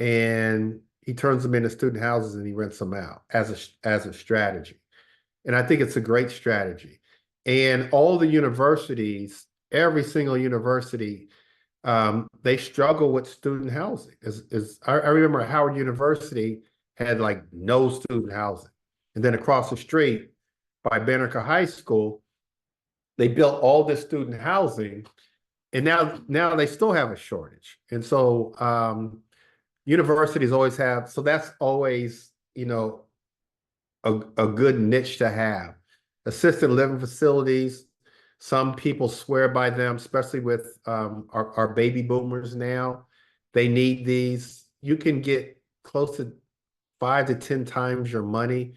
and he turns them into student houses and he rents them out as a strategy. And I think it's a great strategy. And all the universities, every single university, they struggle with student housing. I remember Howard University had like no student housing. And then across the street by Banneker High School, they built all this student housing, and now they still have a shortage. And so universities always have, so that's always, a good niche to have. Assisted living facilities, some people swear by them, especially with our baby boomers now. They need these. You can get close to 5 to 10 times your money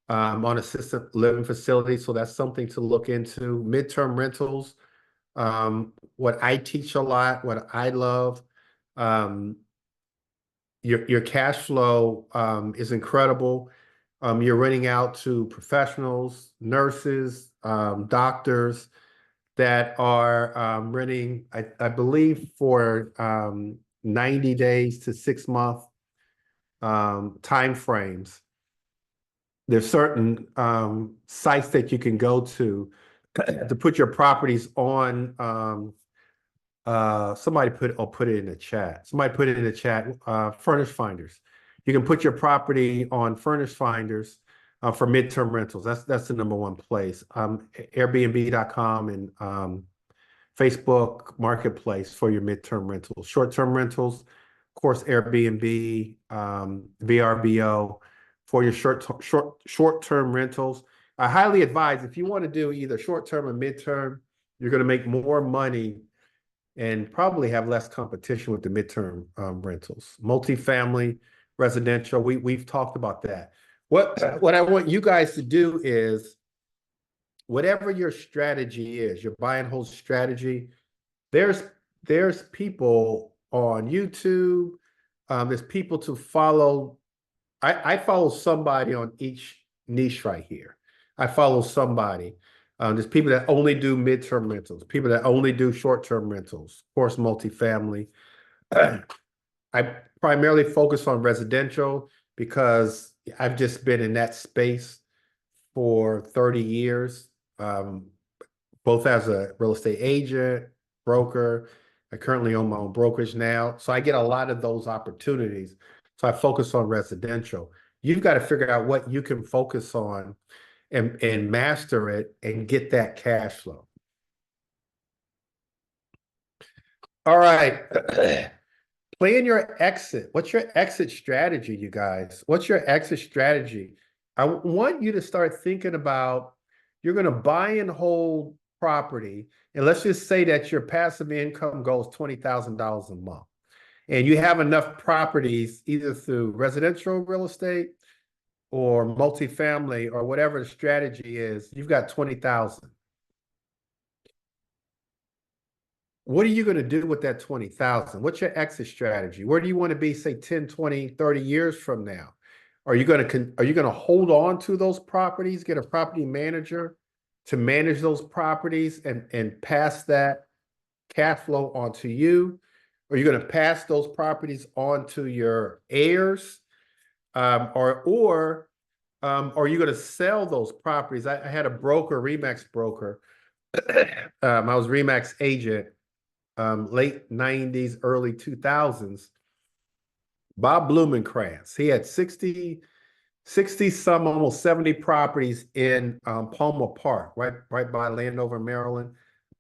on assisted living facilities. So that's something to look into. Midterm rentals, what I teach a lot, what I love, um, your cash flow is incredible. You're renting out to professionals, nurses, doctors that are renting, I believe, for 90 days to 6 month time frames. There's certain sites that you can go to put your properties on. Somebody put it in the chat. Somebody put it in the chat. Furnish Finders. You can put your property on Furnish Finders for midterm rentals. That's the number one place. Airbnb.com and Facebook Marketplace for your midterm rentals. Short-term rentals, of course, Airbnb, VRBO for your short-term rentals. I highly advise if you want to do either short-term or midterm, you're going to make more money and probably have less competition with the midterm rentals. Multifamily, residential, we've talked about that. What I want you guys to do is, whatever your strategy is, your buy and hold strategy, there's people on YouTube, there's people to follow. I follow somebody on each niche right here. I follow somebody. There's people that only do midterm rentals, people that only do short-term rentals, of course, multifamily. I primarily focus on residential because I've just been in that space for 30 years, both as a real estate agent, broker. I currently own my own brokerage now. So I get a lot of those opportunities. So I focus on residential. You've got to figure out what you can focus on and master it and get that cash flow. All right. Plan your exit. What's your exit strategy, you guys? What's your exit strategy? I want you to start thinking about, you're going to buy and hold property. And let's just say that your passive income goes $20,000 a month. And you have enough properties either through residential real estate or multifamily or whatever the strategy is, you've got 20,000. What are you going to do with that 20,000? What's your exit strategy? Where do you want to be, say 10, 20, 30 years from now? Are you going to hold on to those properties, get a property manager to manage those properties and pass that cash flow onto you? Are you going to pass those properties on to your heirs? Or are you going to sell those properties? I had a broker, Remax broker. I was Remax agent, late 90s, early 2000s. Bob Blumenkrantz. He had 60 some, almost 70 properties in Palmer Park, right by Landover, Maryland.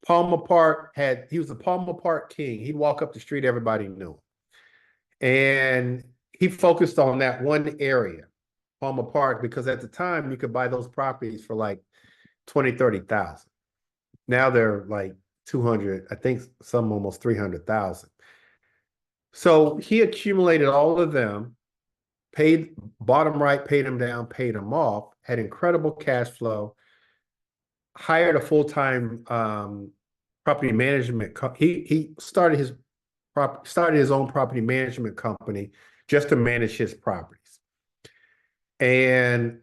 Palmer Park he was the Palmer Park king. He'd walk up the street, everybody knew him. And he focused on that one area, Palmer Park, because at the time you could buy those properties for like 20, 30,000. Now they're like 200, I think some almost 300,000. So he accumulated all of them, bought them right, paid them down, paid them off, had incredible cash flow, hired a full-time property management he started his own property management company just to manage his properties. And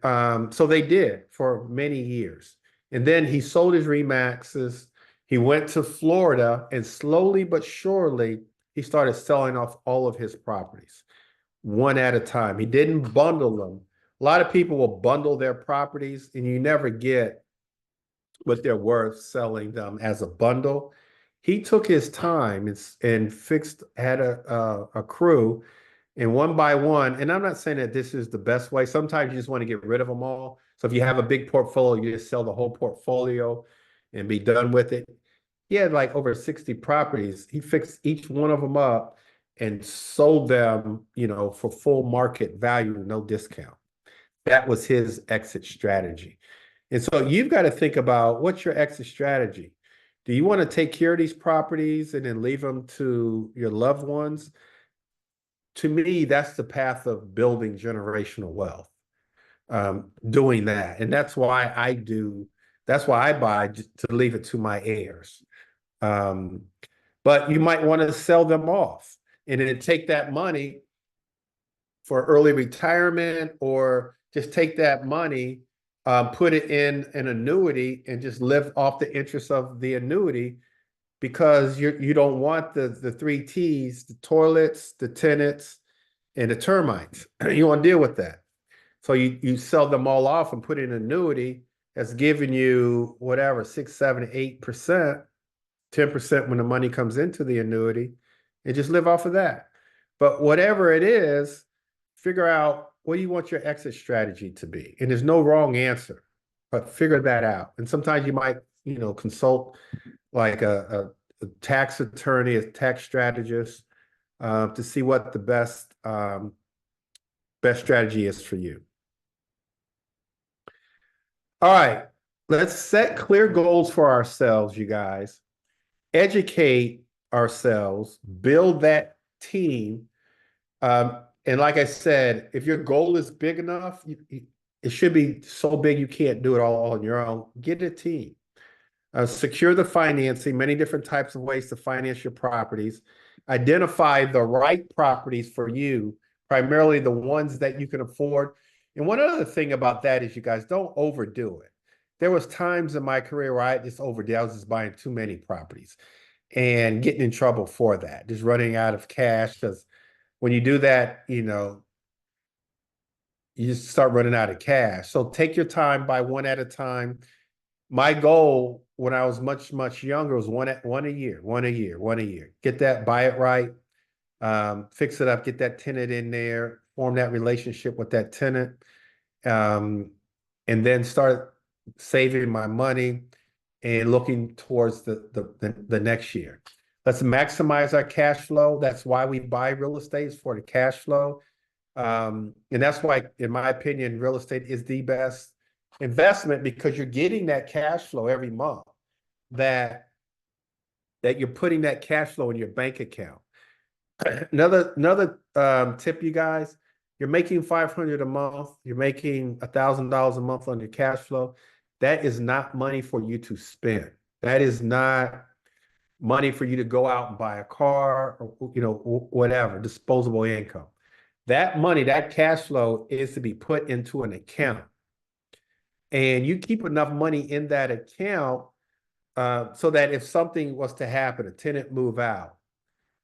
so they did for many years. And then he sold his Remaxes. He went to Florida, and slowly but surely, he started selling off all of his properties, one at a time. He didn't bundle them. A lot of people will bundle their properties, and you never get what they're worth selling them as a bundle. He took his time and had a crew, and one by one, and I'm not saying that this is the best way. Sometimes you just want to get rid of them all. So if you have a big portfolio, you just sell the whole portfolio and be done with it. He had like over 60 properties. He fixed each one of them up and sold them, for full market value, no discount. That was his exit strategy. And so you've got to think about, what's your exit strategy? Do you want to take care of these properties and then leave them to your loved ones? to me, that's the path of building generational wealth, doing that. And that's why I buy to leave it to my heirs. Um, but you might want to sell them off and then take that money for early retirement, or just take that money, put it in an annuity and just live off the interest of the annuity, because you don't want the three T's: the toilets, the tenants, and the termites. You want to deal with that. So you sell them all off and put in an annuity that's giving you whatever, 6, 7, 8%, 10% when the money comes into the annuity, and just live off of that. But whatever it is, figure out what do you want your exit strategy to be. And there's no wrong answer, but figure that out. And sometimes you might, consult like a tax attorney, a tax strategist, to see what the best strategy is for you. All right, let's set clear goals for ourselves, you guys. Educate ourselves, build that team. And like I said, if your goal is big enough, it should be so big you can't do it all on your own. Get a team. Secure the financing, many different types of ways to finance your properties. Identify the right properties for you, primarily the ones that you can afford. And one other thing about that is, you guys, don't overdo it. There was times in my career where I just overdid. I was just buying too many properties and getting in trouble for that, just running out of cash. Because when you do that, you just start running out of cash. So take your time, buy one at a time. My goal when I was much, much younger was one a year. Get that, buy it right, fix it up, get that tenant in there, form that relationship with that tenant, and then start saving my money and looking towards the next year. Let's maximize our cash flow. That's why we buy real estate, for the cash flow. And that's why, in my opinion, real estate is the best investment, because you're getting that cash flow every month, that you're putting that cash flow in your bank account. Another tip, you guys, you're making $500 a month, you're making $1,000 a month on your cash flow. That is not money for you to spend. That is not money for you to go out and buy a car, or whatever, disposable income. That money, that cash flow, is to be put into an account. And you keep enough money in that account, so that if something was to happen, a tenant move out,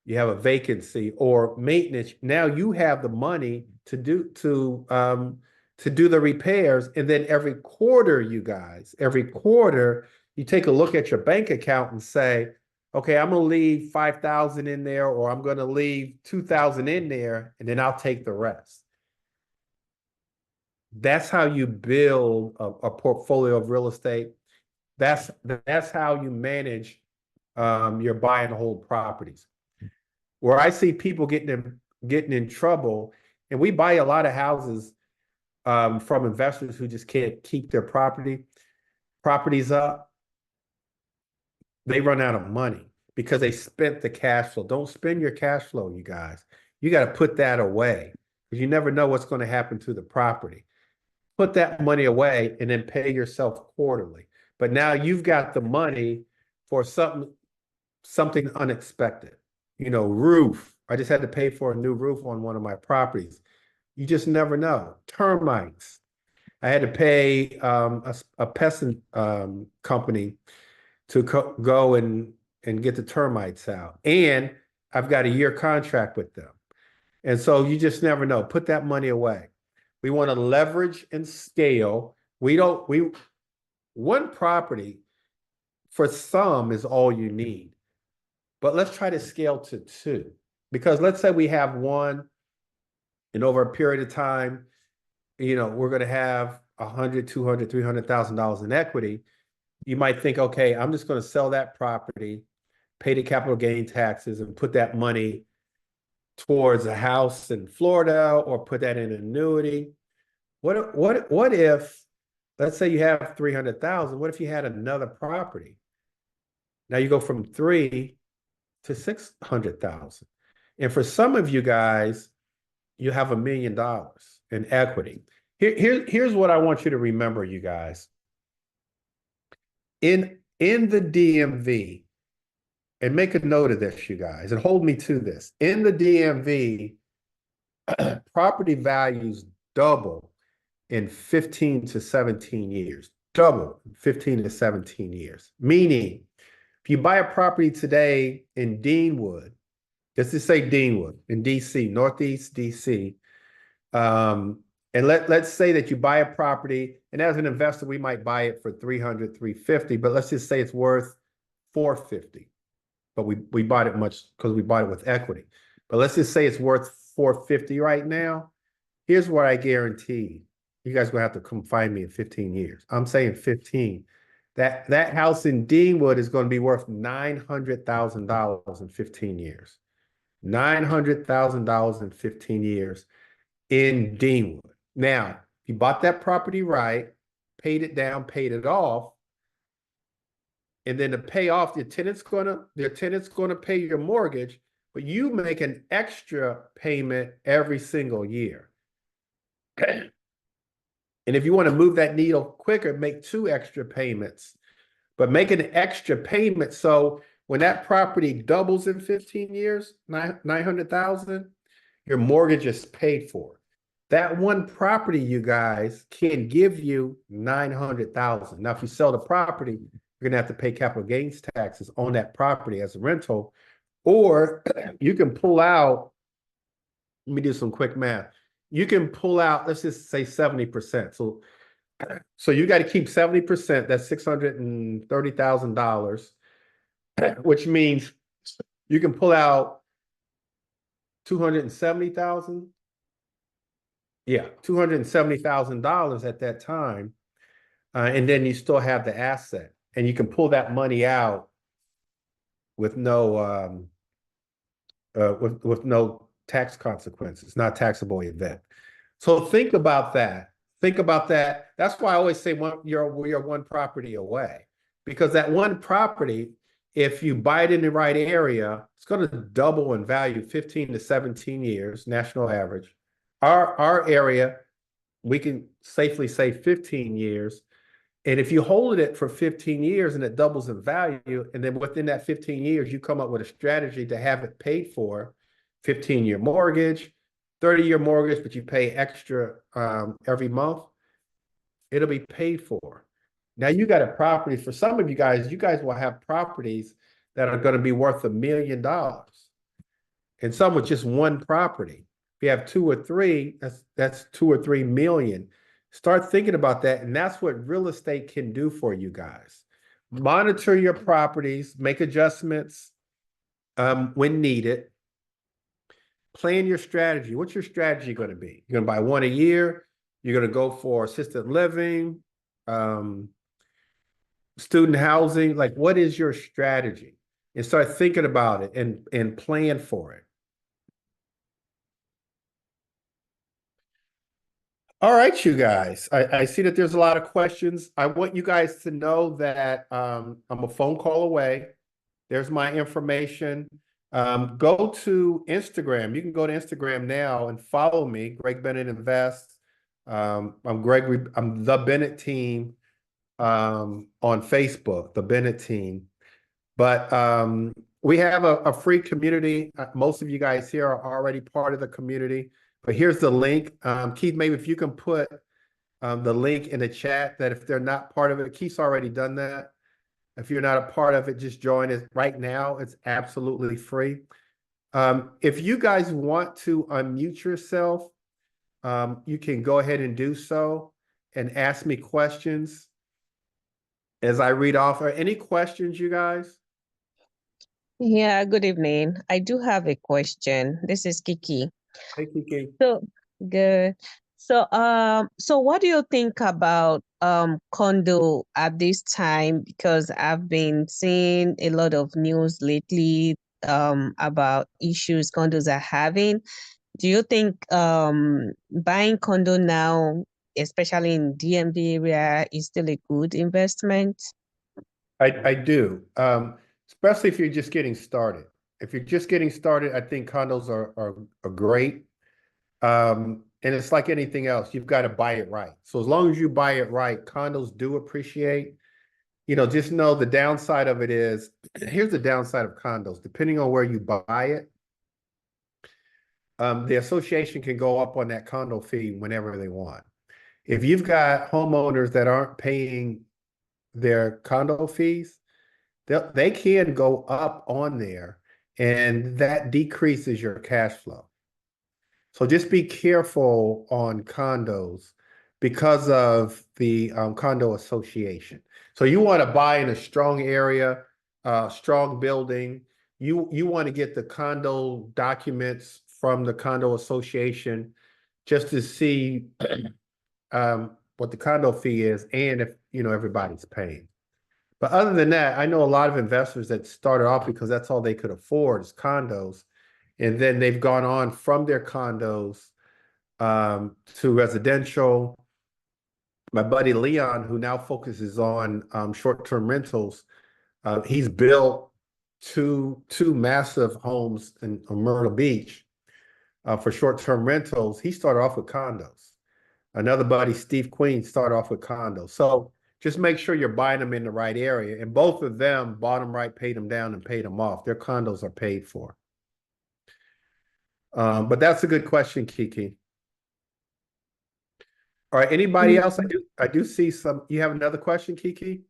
you have a vacancy or maintenance, now you have the money to do the repairs. And then every quarter, you guys, you take a look at your bank account and say, okay, I'm going to leave 5,000 in there, or I'm going to leave 2,000 in there, and then I'll take the rest. That's how you build a portfolio of real estate. That's how you manage your buy and hold properties. Where I see people getting in trouble, and we buy a lot of houses from investors who just can't keep their properties up. They run out of money because they spent the cash flow. Don't spend your cash flow, you guys. You got to put that away, because you never know what's going to happen to the property. Put that money away and then pay yourself quarterly. But now you've got the money for something unexpected. Roof. I just had to pay for a new roof on one of my properties. You just never know. Termites. I had to pay a pest company to go and get the termites out. And I've got a year contract with them. And so you just never know. Put that money away. We want to leverage and scale. One property for some is all you need. But let's try to scale to 2. Because let's say we have one, and over a period of time, we're going to have $100,000, $200,000, $300,000 in equity. You might think, okay, I'm just going to sell that property, pay the capital gain taxes, and put that money towards a house in Florida, or put that in an annuity. What if, let's say you have 300,000, what if you had another property? Now you go from 3 to 600,000. And for some of you guys, you have $1 million in equity. Here's what I want you to remember, you guys. In the DMV, and make a note of this, you guys, and hold me to this. In the DMV, property values double in 15 to 17 years. Double in 15 to 17 years. Meaning, if you buy a property today in Deanwood, let's just say Deanwood in DC, Northeast DC, and let's say that you buy a property, and as an investor, we might buy it for 300, 350, but let's just say it's worth 450. But we bought it much because we bought it with equity. But let's just say it's worth 450 right now. Here's what I guarantee. You guys are gonna have to come find me in 15 years. I'm saying 15. That house in Deanwood is going to be worth $900,000 in 15 years. $900,000 in 15 years in Deanwood. Now, if you bought that property right, paid it down, paid it off, and then to pay off, their tenant's gonna pay your mortgage, but you make an extra payment every single year. And if you want to move that needle quicker, make 2 extra payments, but make an extra payment. So when that property doubles in 15 years, 900,000, your mortgage is paid for. That one property, you guys, can give you 900,000. Now, if you sell the property, you're gonna have to pay capital gains taxes on that property as a rental, or you can pull out. Let me do some quick math. You can pull out, let's just say 70%. So you got to keep 70%. That's $630,000, which means you can pull out 270,000. Yeah, $270,000 at that time, and then you still have the asset, and you can pull that money out with no with no tax consequences, not taxable event. So think about that. Think about that. That's why I always say you're one property away, because that one property, if you buy it in the right area, it's going to double in value 15 to 17 years, national average. Our area, we can safely say 15 years. And if you hold it for 15 years and it doubles in value, and then within that 15 years, you come up with a strategy to have it paid for, 15-year mortgage, 30-year mortgage, but you pay extra every month, it'll be paid for. Now you got a property. For some of you guys will have properties that are going to be worth $1 million. And some with just one property. If you have 2 or 3, that's 2 or 3 million. Start thinking about that. And that's what real estate can do for you guys. Monitor your properties, make adjustments when needed. Plan your strategy. What's your strategy going to be? You're going to buy one a year. You're going to go for assisted living, student housing. Like, what is your strategy? And start thinking about it and plan for it. All right, you guys. I see that there's a lot of questions. I want you guys to know that I'm a phone call away. There's my information. Go to Instagram. You can go to Instagram now and follow me, Greg Bennett Invest. I'm the Bennett team on Facebook, the Bennett team. But we have a free community. Most of you guys here are already part of the community. But here's the link. Keith, maybe if you can put the link in the chat, that if they're not part of it, Keith's already done that. If you're not a part of it, just join it right now. It's absolutely free. If you guys want to unmute yourself, you can go ahead and do so and ask me questions as I read off. Are any questions, you guys? Yeah, good evening. I do have a question. This is Kiki. Hey, Kiki. So good. So what do you think about condo at this time? Because I've been seeing a lot of news lately about issues condos are having. Do you think buying condo now, especially in DMV area, is still a good investment? I do, especially if you're just getting started. If you're just getting started, I think condos are great. And it's like anything else, you've got to buy it right. So as long as you buy it right, condos do appreciate. Just know the downside of it is, here's the downside of condos, depending on where you buy it, the association can go up on that condo fee whenever they want. If you've got homeowners that aren't paying their condo fees, they can go up on there, and that decreases your cash flow. So just be careful on condos because of the condo association. So you want to buy in a strong area, strong building. You want to get the condo documents from the condo association just to see what the condo fee is and if everybody's paying. But other than that, I know a lot of investors that started off because that's all they could afford is condos. And then they've gone on from their condos to residential. My buddy Leon, who now focuses on short-term rentals, he's built two massive homes in Myrtle Beach for short-term rentals. He started off with condos. Another buddy, Steve Queen, started off with condos. So just make sure you're buying them in the right area. And both of them bought them right, paid them down, and paid them off. Their condos are paid for. But that's a good question, Kiki. All right, anybody else? I do see some. You have another question, Kiki?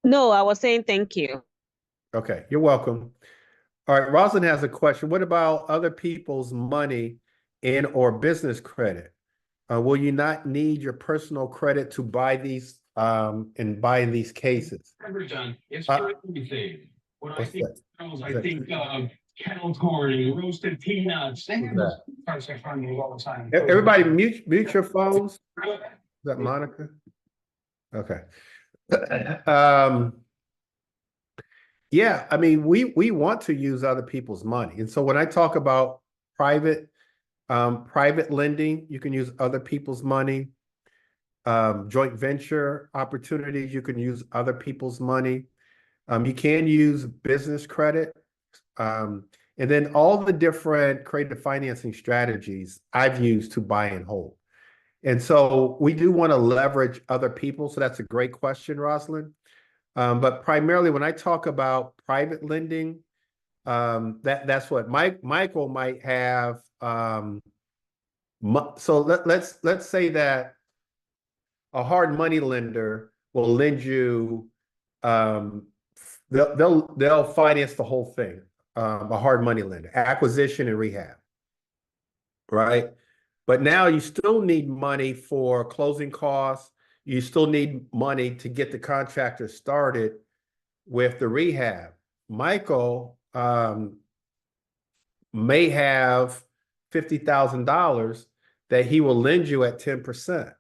No, I was saying thank you. Okay, you're welcome. All right, Rosalind has a question. What about other people's money and or business credit? Will you not need your personal credit to buy these and buy in these cases? Remember, John, it's Uh, for everything. When I What's think that? of, I What's that? think kettle corn and roasted peanuts. They have those that? parts I find all the time. Everybody mute your phones. Is that Monica? Okay. Um, yeah, I mean, we want to use other people's money. And so when I talk about private lending, you can use other people's money. Joint venture opportunities, you can use other people's money. You can use business credit. And then all the different creative financing strategies I've used to buy and hold. And so we do want to leverage other people. So that's a great question, Rosalind. But primarily when I talk about private lending, that's what Michael might have. So let's say that a hard money lender will lend you, they'll finance the whole thing. A hard money lender, acquisition and rehab, right? But now you still need money for closing costs. You still need money to get the contractor started with the rehab. Michael may have $50,000 that he will lend you at 10%.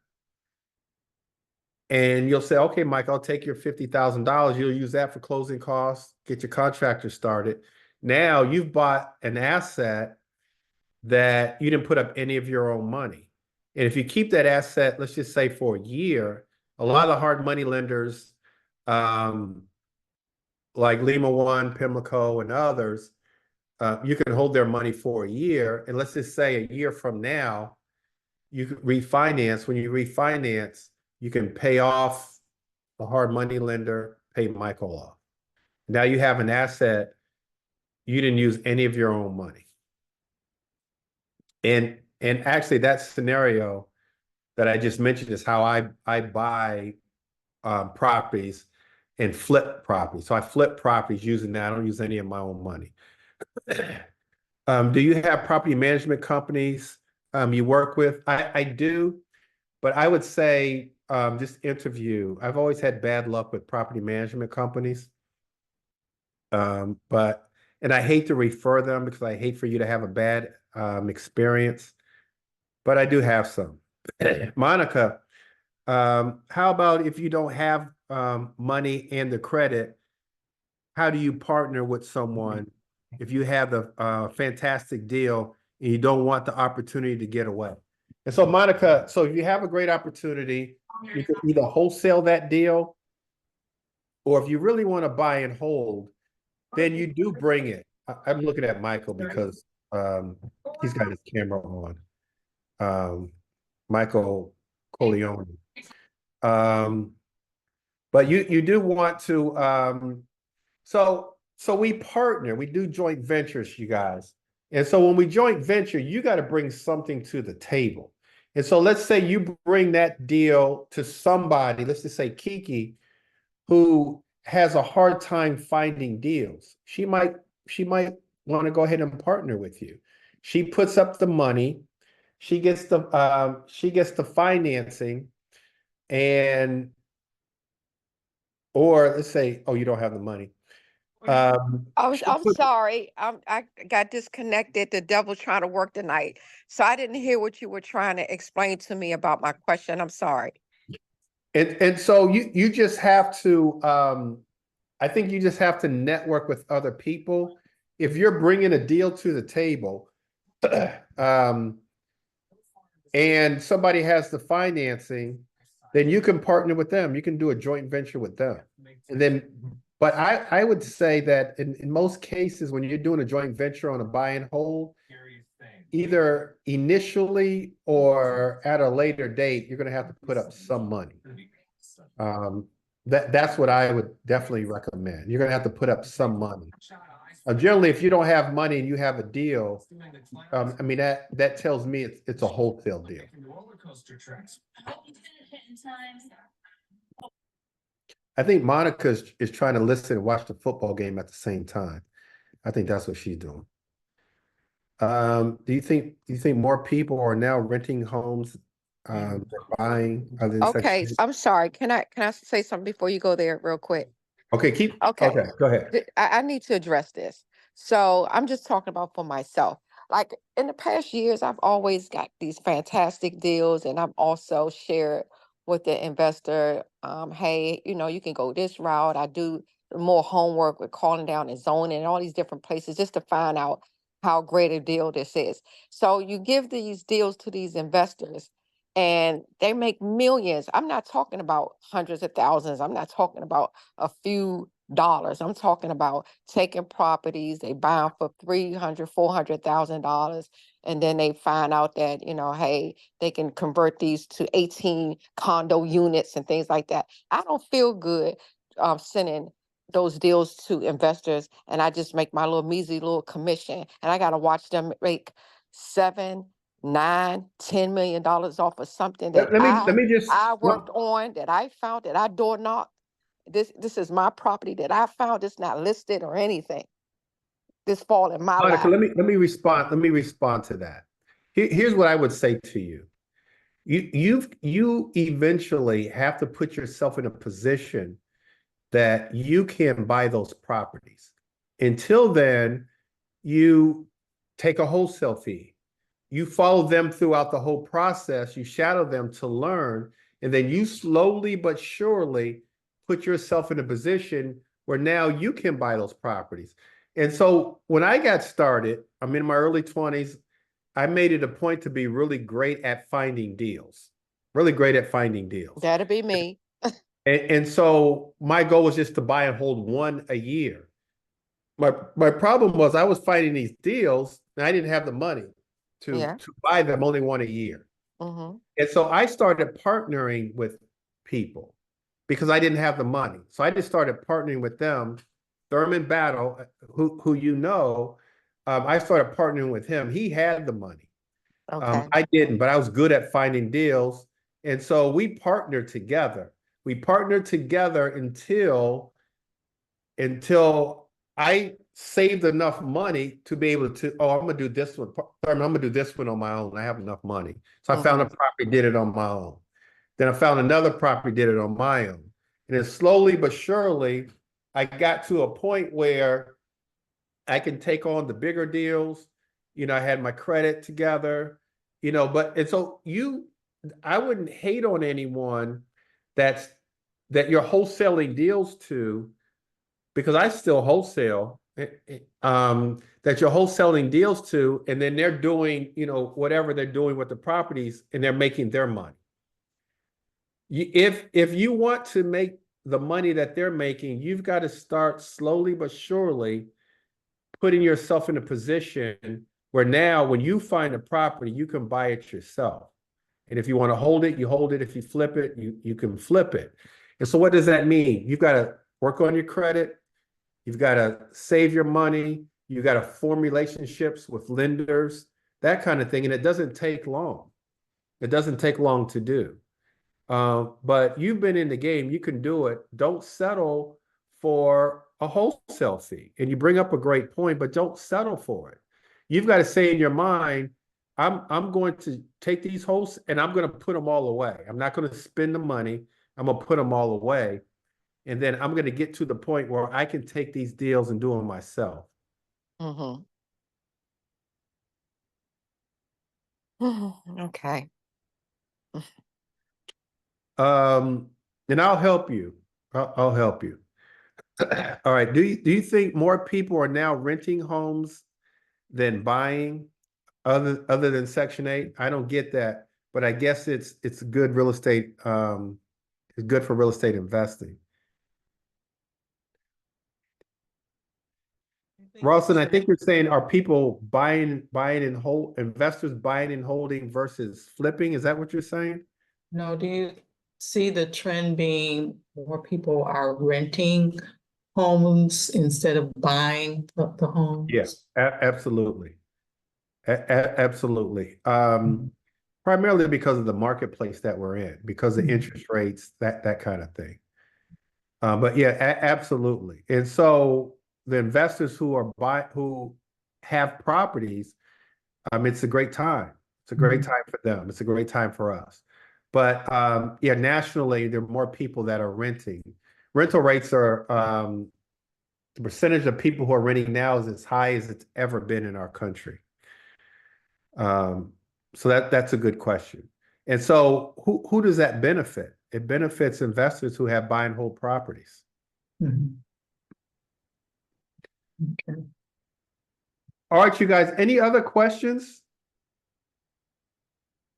And you'll say, okay, Mike, I'll take your $50,000. You'll use that for closing costs, get your contractor started. Now you've bought an asset that you didn't put up any of your own money. And if you keep that asset, let's just say for a year, a lot of the hard money lenders, like Lima One, Pimlico, and others, you can hold their money for a year. And let's just say a year from now, you can refinance. When you refinance, you can pay off the hard money lender, pay Michael off. Now you have an asset. You didn't use any of your own money. And actually that scenario that I just mentioned is how I buy properties and flip properties. So I flip properties using that. I don't use any of my own money. Do you have property management companies you work with? I do, but I would say just interview. I've always had bad luck with property management companies. And I hate to refer them because I hate for you to have a bad experience, but I do have some. Monica, how about if you don't have money and the credit, how do you partner with someone if you have the fantastic deal and you don't want the opportunity to get away? And so, Monica, so if you have a great opportunity, you can either wholesale that deal, or if you really want to buy and hold, then you do bring it. I'm looking at Michael because he's got his camera on. Michael Corleone. But you do want to so we partner, we do joint ventures, you guys. And so when we joint venture, you got to bring something to the table. And so let's say you bring that deal to somebody, let's just say Kiki, who has a hard time finding deals. She might want to go ahead and partner with you. She puts up the money, she gets the financing, and or let's say, oh, you don't have the money. She I'm put, sorry. I got disconnected. The devil's trying to work tonight. So I didn't hear what you were trying to explain to me about my question. I'm sorry. and so you just have to I think you just have to network with other people. If you're bringing a deal to the table, um, and somebody has the financing, then you can partner with them. You can do a joint venture with them. And then, but I would say that in most cases, when you're doing a joint venture on a buy and hold, either initially or at a later date, you're going to have to put up some money. That's what I would definitely recommend. You're going to have to put up some money. Generally, if you don't have money and you have a deal, I mean, that tells me it's a wholesale deal. I think Monica is trying to listen and watch the football game at the same time. I think that's what she's doing. Do you think more people are now renting homes, they're buying? Okay, I'm sorry. Can I say something before you go there real quick? Okay, Okay. go ahead. I need to address this. So I'm just talking about for myself. Like in the past years, I've always got these fantastic deals, and I've also shared with the investor, hey, you can go this route. I do more homework with calling down and zoning and all these different places just to find out how great a deal this is. So you give these deals to these investors and they make millions. I'm not talking about hundreds of thousands. I'm not talking about a few dollars. I'm talking about taking properties, they buy them for $300,000, $400,000, and then they find out that, hey, they can convert these to 18 condo units and things like that. I don't feel good sending those deals to investors, and I just make my little measly little commission, and I got to watch them make 7, 9, $10 million off of something that Let me just I worked on, that I found, that I door knocked. This is my property that I found. It's not listed or anything. This fall in my Monica, lap. let me respond to that. Here's what I would say to you. You eventually have to put yourself in a position that you can buy those properties. Until then, you take a wholesale fee. You follow them throughout the whole process. You shadow them to learn, and then you slowly but surely put yourself in a position where now you can buy those properties. And so when I got started, I'm in my early 20s, I made it a point to be really great at finding deals, really great at finding deals. That'll be me. And so my goal was just to buy and hold one a year. My problem was I was finding these deals and I didn't have the money Yeah. to buy them, only one a year. Mm-hmm. And so I started partnering with people because I didn't have the money. So I just started partnering with them. Thurman Battle, who I started partnering with him. He had the money. Okay. I didn't, but I was good at finding deals. And so we partnered together. We partnered together until I saved enough money to be able to, oh, I'm gonna do this one. I'm gonna do this one on my own. I have enough money. So I found a property, did it on my own. Then I found another property, did it on my own. And then slowly but surely, I got to a point where I can take on the bigger deals. I had my credit together, and so I wouldn't hate on anyone that you're wholesaling deals to, because I still wholesale, that you're wholesaling deals to, and then they're doing, whatever they're doing with the properties and they're making their money. If you want to make the money that they're making, you've got to start slowly but surely putting yourself in a position Where now, when you find a property, you can buy it yourself. And if you want to hold it, you hold it. If you flip it, you can flip it. And so what does that mean? You've got to work on your credit. You've got to save your money. You've got to form relationships with lenders, that kind of thing. And it doesn't take long. It doesn't take long to do. But you've been in the game, you can do it. Don't settle for a wholesale fee. And you bring up a great point, but don't settle for it. You've got to say in your mind, I'm going to take these hosts and I'm going to put them all away. I'm not going to spend the money. I'm going to put them all away. And then I'm going to get to the point where I can take these deals and do them myself. Mm-hmm. Okay. And I'll help you. I'll help you. All right. Do you think more people are now renting homes than buying other than Section 8? I don't get that, but I guess it's good real estate. It's good for real estate investing. Rawson, I think you're saying, are people buying and hold, investors buying and holding versus flipping? Is that what you're saying? No, do you see the trend being more people are renting homes instead of buying the homes? Yes, absolutely. Absolutely. Primarily because of the marketplace that we're in, because of interest rates, that kind of thing. But yeah, absolutely. And so the investors who have properties, it's a great time. It's a great time for them. It's a great time for us. But yeah, nationally, there are more people that are renting. Rental rates are the percentage of people who are renting now is as high as it's ever been in our country. So that's a good question. And so who does that benefit? It benefits investors who have buy and hold properties. Mhm. Okay. All right, you guys, any other questions?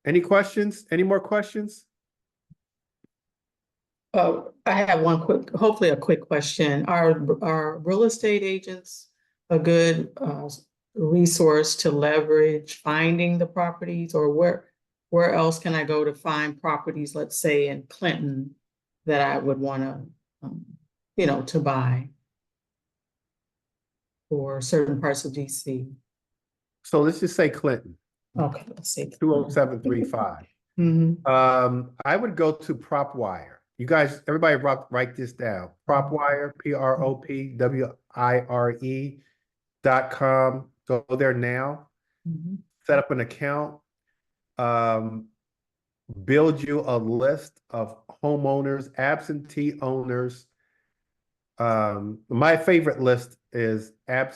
Any questions? Any more questions? I have one hopefully a quick question. Are real estate agents a good resource to leverage finding the properties, or where else can I go to find properties, let's say in Clinton, that I would want to, to buy, or certain parts of DC? So let's just say Clinton, Okay, let's say 20735. I would go to PropWire. You guys, everybody write this down. PropWire, PROPWIRE.com. Go there now. Set up an account. Build you a list of homeowners, absentee owners. My favorite list is out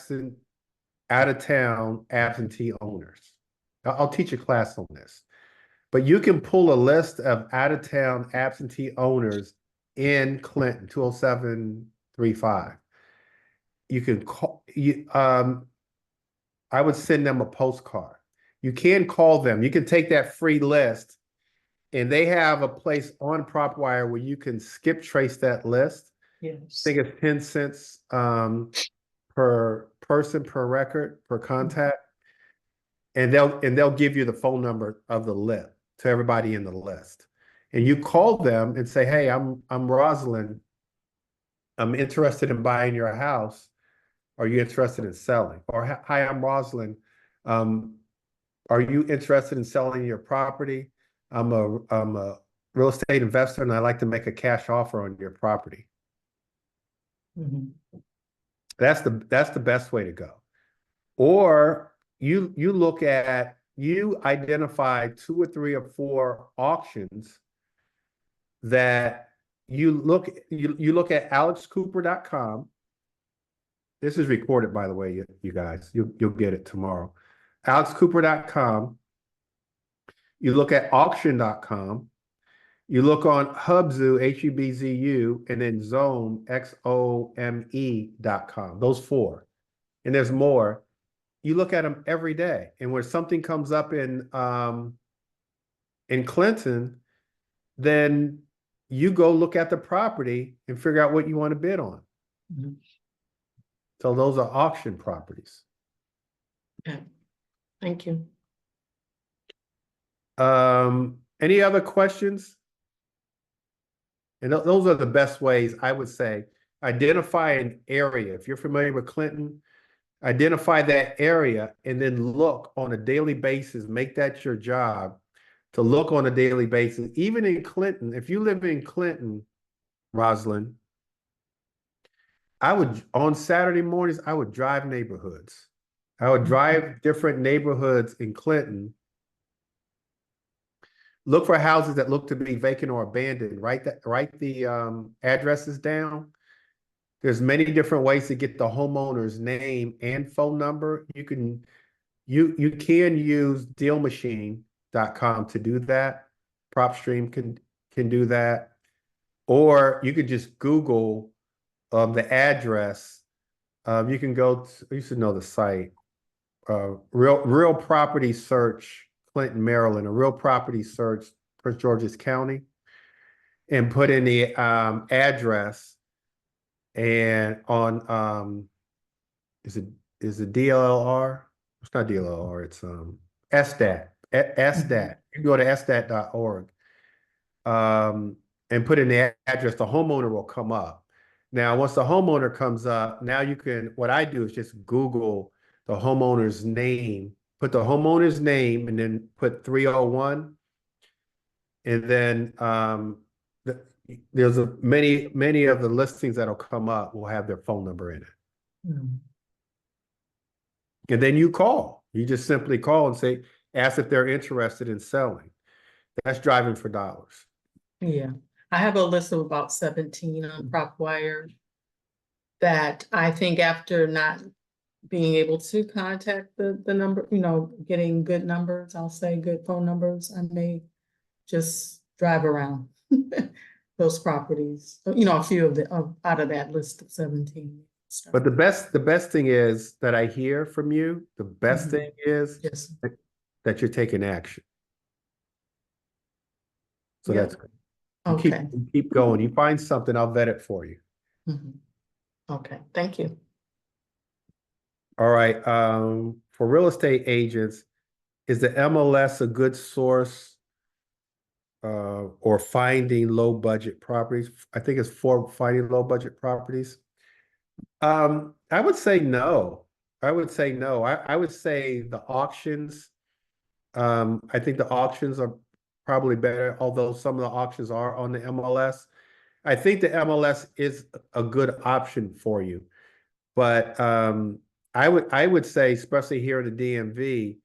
of town absentee owners. I'll teach a class on this. But you can pull a list of out-of-town absentee owners in Clinton, 20735. You can call I would send them a postcard. You can call them. You can take that free list, and they have a place on PropWire where you can skip trace that list. Yes. I think it's 10 cents per person, per record, per contact. And they'll give you the phone number of the list to everybody in the list. And you call them and say, hey, I'm Rosalind. I'm interested in buying your house. Are you interested in selling? Or hi, I'm Rosalind. Are you interested in selling your property? I'm a real estate investor and I'd like to make a cash offer on your property. That's the best way to go. Or you identify 2 or 3 or 4 auctions that you look at alexcooper.com. This is recorded, by the way, you guys. You'll get it tomorrow. alexcooper.com. You look at auction.com. You look on Hubzu, HUBZU, and then Zome, XOME.com. Those 4. And there's more. You look at them every day. And when something comes up in Clinton, then you go look at the property and figure out what you want to bid on. So those are auction properties. Yeah. Thank you. Any other questions? And those are the best ways, I would say. Identify an area. If you're familiar with Clinton, identify that area and then look on a daily basis. Make that your job to look on a daily basis. Even in Clinton, if you live in Clinton, Rosalind, I would, on Saturday mornings, I would drive neighborhoods. I would drive different neighborhoods in Clinton. Look for houses that look to be vacant or abandoned. Write the addresses down. There's many different ways to get the homeowner's name and phone number. You can use dealmachine.com to do that. PropStream can do that. Or you could just Google the address. You can go to, you should know the site. Real Property Search, Clinton, Maryland, a Real Property Search, Prince George's County, and put in the address. And on is it DLLR? It's not DLLR, it's SDAT. SDAT. You can go to sdat.org and put in the address, the homeowner will come up. Now, once the homeowner comes up, now you can, what I do is just Google the homeowner's name, put the homeowner's name and then put 301. And then there's many of the listings that'll come up will have their phone number in it. Mm. And then you call. You just simply call and say, ask if they're interested in selling. That's driving for dollars. Yeah, I have a list of about 17 on PropWire that I think after not being able to contact the number, getting good numbers, I'll say good phone numbers, I may just drive around those properties, a few out of that list of 17. But the best thing is that I hear from you, the best thing is Yes. that you're taking action. So Yep. that's good. You Okay. keep going. You find something, I'll vet it for you. Okay, thank you. All right. For real estate agents, is the MLS a good source or finding low budget properties? I think it's for finding low budget properties. I would say no. I would say no. I would say the auctions. I think the auctions are probably better, although some of the auctions are on the MLS. I think the MLS is a good option for you. But I would say, especially here in the DMV,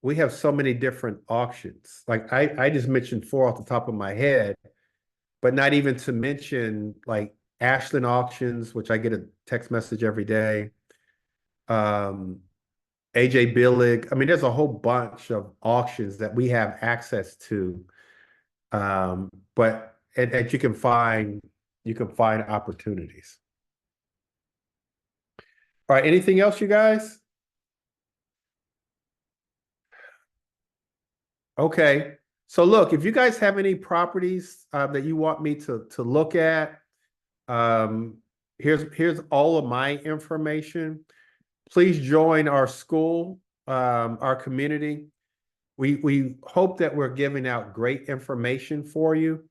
we have so many different auctions. Like I just mentioned 4 off the top of my head, but not even to mention like Ashland auctions, which I get a text message every day. AJ Billig. I mean, there's a whole bunch of auctions that we have access to. But that you can find opportunities. All right, anything else, you guys? Okay. So look, if you guys have any properties that you want me to look at, here's all of my information. Please join our school, our community. We hope that we're giving out great information for you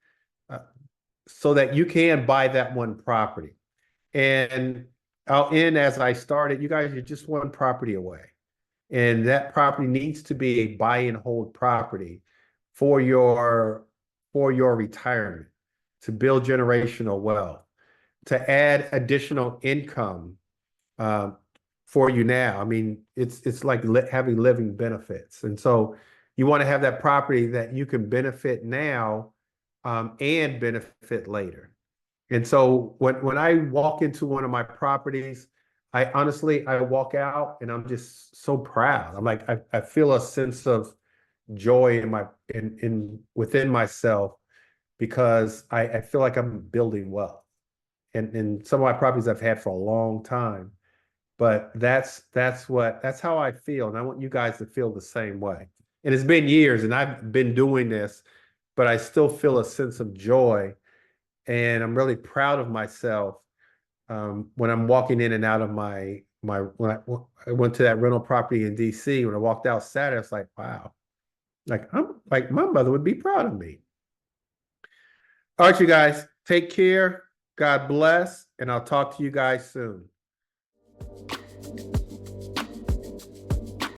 so that you can buy that one property. And I'll end as I started. You guys are just one property away. And that property needs to be a buy and hold property for your retirement, to build generational wealth, to add additional income for you now. I mean, it's like having living benefits. And so you want to have that property that you can benefit now and benefit later. And so when I walk into one of my properties, I honestly walk out and I'm just so proud. I'm like, I feel a sense of joy within myself because I feel like I'm building wealth. And some of my properties I've had for a long time. But that's how I feel. And I want you guys to feel the same way. And it's been years and I've been doing this, but I still feel a sense of joy. And I'm really proud of myself when I'm walking in and out of my when I went to that rental property in DC, when I walked outside, I was like, wow, like my mother would be proud of me. All right, you guys, take care. God bless, and I'll talk to you guys soon.